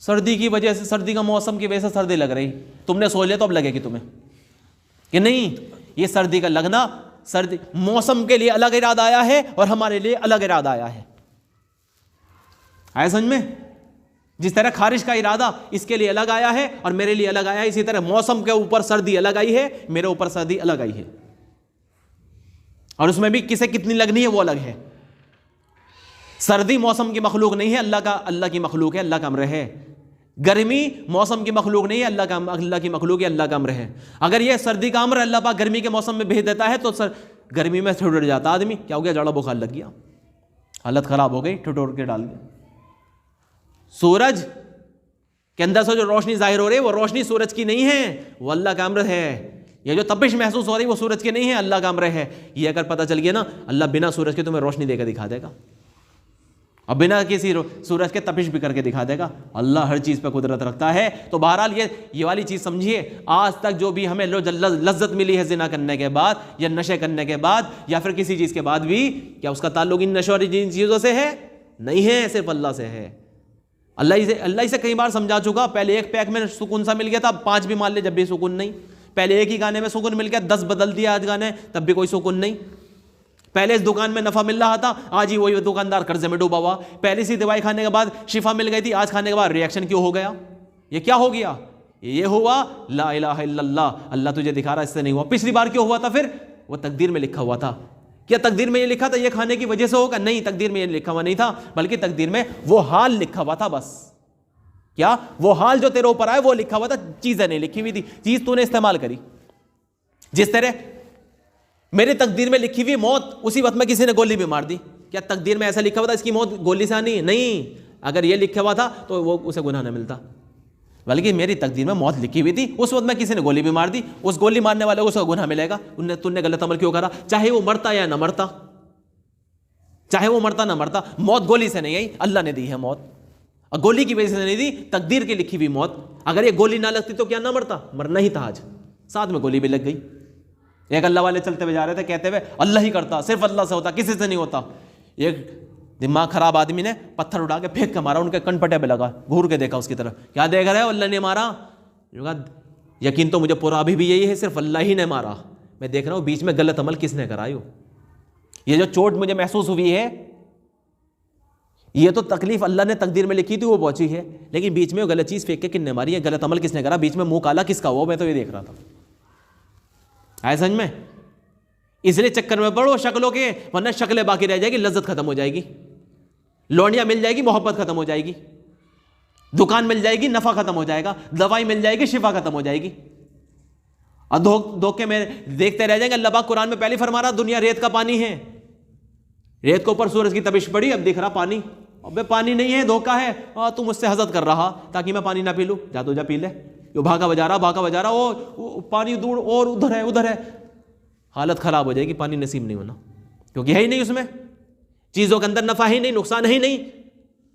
سردی کی وجہ سے, سردی کا موسم کی وجہ سے سردی لگ رہی, تم نے سوچ لیا تو اب لگے گی تمہیں کہ نہیں. یہ سردی کا لگنا سردی موسم کے لیے الگ ارادہ آیا ہے اور ہمارے لیے الگ ارادہ آیا ہے. آیا سمجھ میں؟ جس طرح خارش کا ارادہ اس کے لیے الگ آیا ہے اور میرے لیے الگ آیا ہے, اسی طرح موسم کے اوپر سردی الگ آئی ہے, میرے اوپر سردی الگ آئی ہے. اور اس میں بھی کسے کتنی لگنی ہے وہ الگ ہے. سردی موسم کی مخلوق نہیں ہے, اللہ کی مخلوق ہے, اللہ کا امر ہے. گرمی موسم کی مخلوق نہیں ہے، اللہ کی مخلوق ہے، اللہ کا امر ہے۔ اگر یہ سردی کا امر اللہ پاک گرمی کے موسم میں بھیج دیتا ہے تو گرمی میں ٹھٹر جاتا آدمی، کیا ہو گیا، جڑا بخار لگ گیا، حالت خراب ہو گئی، ٹھٹور کے ڈال دیا۔ سورج کے اندر سے جو روشنی ظاہر ہو رہی ہے وہ روشنی سورج کی نہیں ہے، وہ اللہ کا امر ہے۔ یہ جو تپش محسوس ہو رہی ہے وہ سورج کی نہیں ہے، اللہ کا امر ہے۔ یہ اگر پتہ چل گیا نا، اللہ بنا سورج کے تمہیں روشنی دے کے دکھا دے گا، اور بنا کسی سورج کے تپش بھی کر کے دکھا دے گا۔ اللہ ہر چیز پہ قدرت رکھتا ہے۔ تو بہرحال یہ والی چیز سمجھیے، آج تک جو بھی ہمیں لذت ملی ہے زنا کرنے کے بعد یا نشے کرنے کے بعد یا پھر کسی چیز کے بعد بھی، کیا اس کا تعلق ان نشے اور ان چیزوں سے ہے؟ نہیں ہے، صرف اللہ سے ہے۔ اللہ اسے کئی بار سمجھا چکا۔ پہلے ایک پیک میں سکون سا مل گیا تھا، 5 بھی مان لے جب بھی سکون نہیں۔ پہلے ایک ہی گانے میں سکون مل گیا، 10 بدل دیا آج گانے تب بھی کوئی سکون نہیں۔ پہلے اس دکان میں نفع مل رہا تھا، آج ہی وہی دکاندار قرضے میں ڈوبا ہوا۔ پہلے سی دوائی کھانے کے بعد شفا مل گئی تھی، آج کھانے کے بعد ریئیکشن کیوں ہو گیا؟ یہ کیا ہو گیا؟ یہ ہوا لا الہ الا اللہ، اللہ تجھے دکھا رہا اس سے نہیں ہوا۔ پچھلی بار کیوں ہوا تھا؟ پھر وہ تقدیر میں لکھا ہوا تھا۔ کیا تقدیر میں یہ لکھا تھا یہ کھانے کی وجہ سے ہوگا؟ نہیں، تقدیر میں یہ لکھا ہوا نہیں تھا، بلکہ تقدیر میں وہ حال لکھا ہوا تھا بس۔ کیا؟ وہ حال جو تیرے اوپر آئے وہ لکھا ہوا تھا، چیزیں نہیں لکھی ہوئی تھی، چیز تو نے استعمال کری۔ جس طرح میری تقدیر میں لکھی ہوئی موت، اسی وقت میں کسی نے گولی بھی مار دی، کیا تقدیر میں ایسا لکھا ہوا تھا اس کی موت گولی سے آنی؟ نہیں، اگر یہ لکھا ہوا تھا تو وہ اسے گناہ نہ ملتا، بلکہ میری تقدیر میں موت لکھی ہوئی تھی، اس وقت میں کسی نے گولی بھی مار دی، اس گولی مارنے والے کو اس کا گناہ ملے گا۔ تم نے غلط عمل کیوں کرا، چاہے وہ مرتا یا نہ مرتا، چاہے وہ مرتا نہ مرتا، موت گولی سے نہیں آئی، اللہ نے دی ہے موت، اور گولی کی وجہ سے نہیں دی، تقدیر کی لکھی ہوئی موت۔ اگر یہ گولی نہ لگتی تو کیا نہ مرتا؟ مرنا ہی تھا، آج ساتھ میں گولی بھی لگ گئی۔ ایک اللہ والے چلتے ہوئے جا رہے تھے، کہتے ہوئے اللہ ہی کرتا، صرف اللہ سے ہوتا، کسی سے نہیں ہوتا۔ ایک دماغ خراب آدمی نے پتھر اٹھا کے پھینک کے مارا، ان کے کن پٹے پہ لگا، گھور کے دیکھا اس کی طرف، کیا دیکھ رہے ہو؟ اللہ نے مارا۔ یقین تو مجھے پورا ابھی بھی یہی ہے، صرف اللہ ہی نے مارا، میں دیکھ رہا ہوں بیچ میں غلط عمل کس نے کرائی ہو۔ یہ جو چوٹ مجھے محسوس ہوئی ہے، یہ تو تکلیف اللہ نے تقدیر میں لکھی تھی وہ پہنچی ہے، لیکن بیچ میں وہ غلط چیز پھینک کے کن نے ماری ہے، غلط عمل کس نے کرا، بیچ میں منہ کالا کس کا ہوا، میں تو یہ دیکھ رہا تھا۔ آئے سمجھ میں؟ اس لیے چکر میں پڑو شکلوں کے، ورنہ شکلیں باقی رہ جائے گی، لذت ختم ہو جائے گی، لونڈیاں مل جائے گی، محبت ختم ہو جائے گی، دکان مل جائے گی، نفع ختم ہو جائے گا، دوائی مل جائے گی، شفا ختم ہو جائے گی، اور دھوکے میں دیکھتے رہ جائیں گے۔ اللہ پاک قرآن میں پہلے فرما رہا دنیا ریت کا پانی ہے، ریت کے اوپر سورج کی تپش پڑی، اب دیکھ رہا پانی، ابے پانی نہیں ہے، دھوکا ہے، تم مجھ سے حسد کر رہا تاکہ میں پانی نہ پی لوں، جا تو جا پی لے۔ جو بھاگا بجا رہا وہ پانی دور اور ادھر ہے، حالت خراب ہو جائے گی، پانی نصیب نہیں ہونا، کیونکہ ہے ہی نہیں، اس میں چیزوں کے اندر نفع ہی نہیں، نقصان ہی نہیں،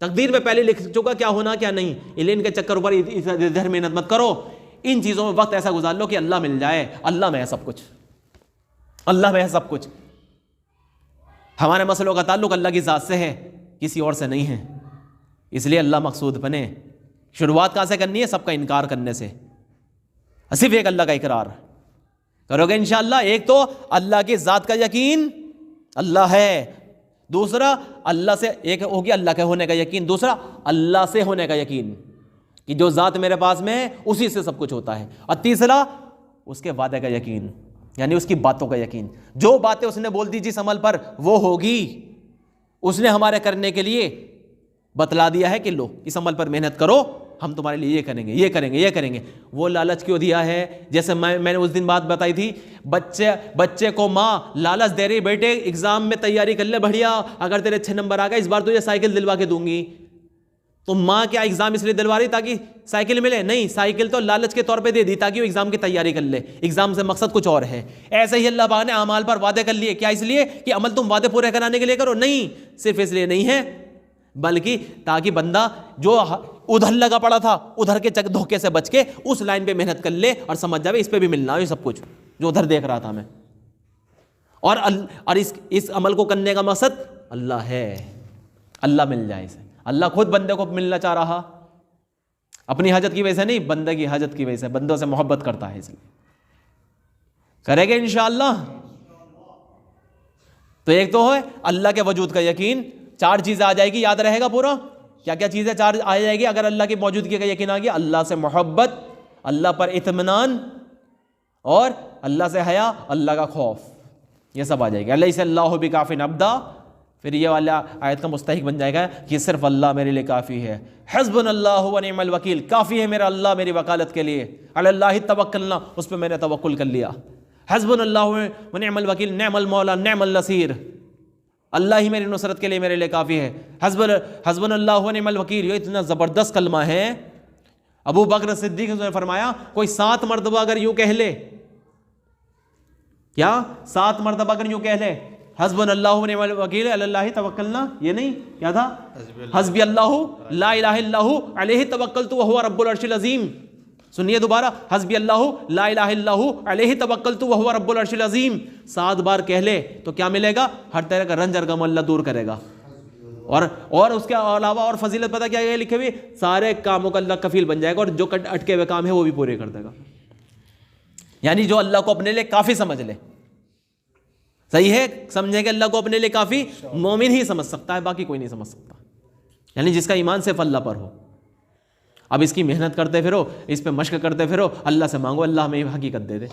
تقدیر میں پہلے لکھ چکا کیا ہونا کیا نہیں۔ ان کے چکر اوپر ادھر محنت مت کرو، ان چیزوں میں وقت ایسا گزار لو کہ اللہ مل جائے، اللہ میں ہے سب کچھ، اللہ میں ہے سب کچھ۔ ہمارے مسئلوں کا تعلق اللہ کی ذات سے ہے، کسی اور سے نہیں ہے، اس لیے اللہ مقصود بنے۔ شروعات کہاں سے کرنی ہے؟ سب کا انکار کرنے سے، صرف ایک اللہ کا اقرار کرو گے انشاءاللہ۔ ایک تو اللہ کی ذات کا یقین، اللہ ہے، دوسرا اللہ سے، ایک ہو گیا اللہ کے ہونے کا یقین، دوسرا اللہ سے ہونے کا یقین کہ جو ذات میرے پاس میں ہے اسی سے سب کچھ ہوتا ہے، اور تیسرا اس کے وعدے کا یقین، یعنی اس کی باتوں کا یقین، جو باتیں اس نے بول دی جس عمل پر وہ ہوگی، اس نے ہمارے کرنے کے لیے بتلا دیا ہے کہ لو اس عمل پر محنت کرو، ہم تمہارے لیے یہ کریں گے، یہ کریں گے، یہ کریں گے۔ وہ لالچ کیوں دیا ہے؟ جیسے میں نے اس دن بات بتائی تھی، بچے کو ماں لالچ دے رہی، بیٹے ایگزام میں تیاری کر لے بڑھیا، اگر تیرے 6 نمبر آ گئے اس بار تجھے سائیکل دلوا کے دوں گی، تو ماں کیا ایگزام اس لیے دلوا رہی تاکہ سائیکل ملے؟ نہیں، سائیکل تو لالچ کے طور پہ دے دی تاکہ وہ ایگزام کی تیاری کر لے، ایگزام سے مقصد کچھ اور ہے۔ ایسے ہی اللہ پاک نے اعمال پر وعدے کر لیے، کیا اس لیے کہ عمل تم وعدے پورے کرانے کے لیے کرو؟ نہیں، صرف اس لیے نہیں ہے، بلکہ تاکہ بندہ جو ادھر لگا پڑا تھا ادھر کے دھوکے سے بچ کے اس لائن پہ محنت کر لے اور سمجھ جاوے اس پہ بھی ملنا ہے سب کچھ جو ادھر دیکھ رہا تھا میں، اور اس عمل کو کرنے کا مقصد اللہ ہے، اللہ مل جائے اسے۔ اللہ خود بندے کو ملنا چاہ رہا، اپنی حاجت کی وجہ سے نہیں، بندے کی حاجت کی وجہ سے، بندوں سے محبت کرتا ہے، اس لیے کرے گے انشاءاللہ۔ تو ایک تو ہے اللہ کے وجود کا یقین، 4 چیزیں آ جائے گی، یاد رہے گا پورا؟ کیا کیا چیزیں 4 آ جائے گی اگر اللہ کی موجودگی کا یقین آ گیا؟ اللہ سے محبت، اللہ پر اطمینان، اور اللہ سے حیا، اللہ کا خوف، یہ سب آ جائے گی۔ الیس اللہ بکاف عبدا، پھر یہ والا آیت کا مستحق بن جائے گا کہ صرف اللہ میرے لیے کافی ہے. حسبنا اللہ و نعم الوکیل، کافی ہے میرا اللہ میری وکالت کے لیے. علی اللہ توکلنا، اس پہ میں نے توکل کر لیا. حسبنا اللہ و نعم الوکیل، نعم المولا نعم النصیر، اللہ ہی میری نصرت کے لیے میرے لیے کافی ہے. حسبنا اللہ و نعم الوکیل، یہ اتنا زبردست کلمہ ہے. ابو بکر صدیق نے فرمایا کوئی 7 مرتبہ اگر یوں کہہ لے، کیا 7 مرتبہ اگر یوں کہہ لے حسبنا اللہ و نعم الوکیل علی اللہ توکلنا، یہ نہیں کیا تھا، حسبی اللہ لا الہ الا ہو علیہ توکلت وہو رب العرش العظیم. سنیے دوبارہ، حسبی اللہ لا الہ الا ہو علیہ توکلت وہو رب العرش العظیم. 7 بار کہہ لے تو کیا ملے گا؟ ہر طرح کا رنج اور غم اللہ دور کرے گا. اور اس کے علاوہ اور فضیلت پتہ کیا ہے لکھے ہوئے؟ سارے کاموں کا اللہ کفیل بن جائے گا، اور جو اٹکے ہوئے کام ہے وہ بھی پورے کر دے گا. یعنی جو اللہ کو اپنے لیے کافی سمجھ لے، صحیح ہے، سمجھیں کہ اللہ کو اپنے لیے کافی مومن ہی سمجھ سکتا ہے، باقی کوئی نہیں سمجھ سکتا. یعنی جس کا ایمان صرف اللہ پر ہو. اب اس کی محنت کرتے پھرو، اس پہ مشق کرتے پھرو، اللہ سے مانگو اللہ ہمیں حقیقت دے دے.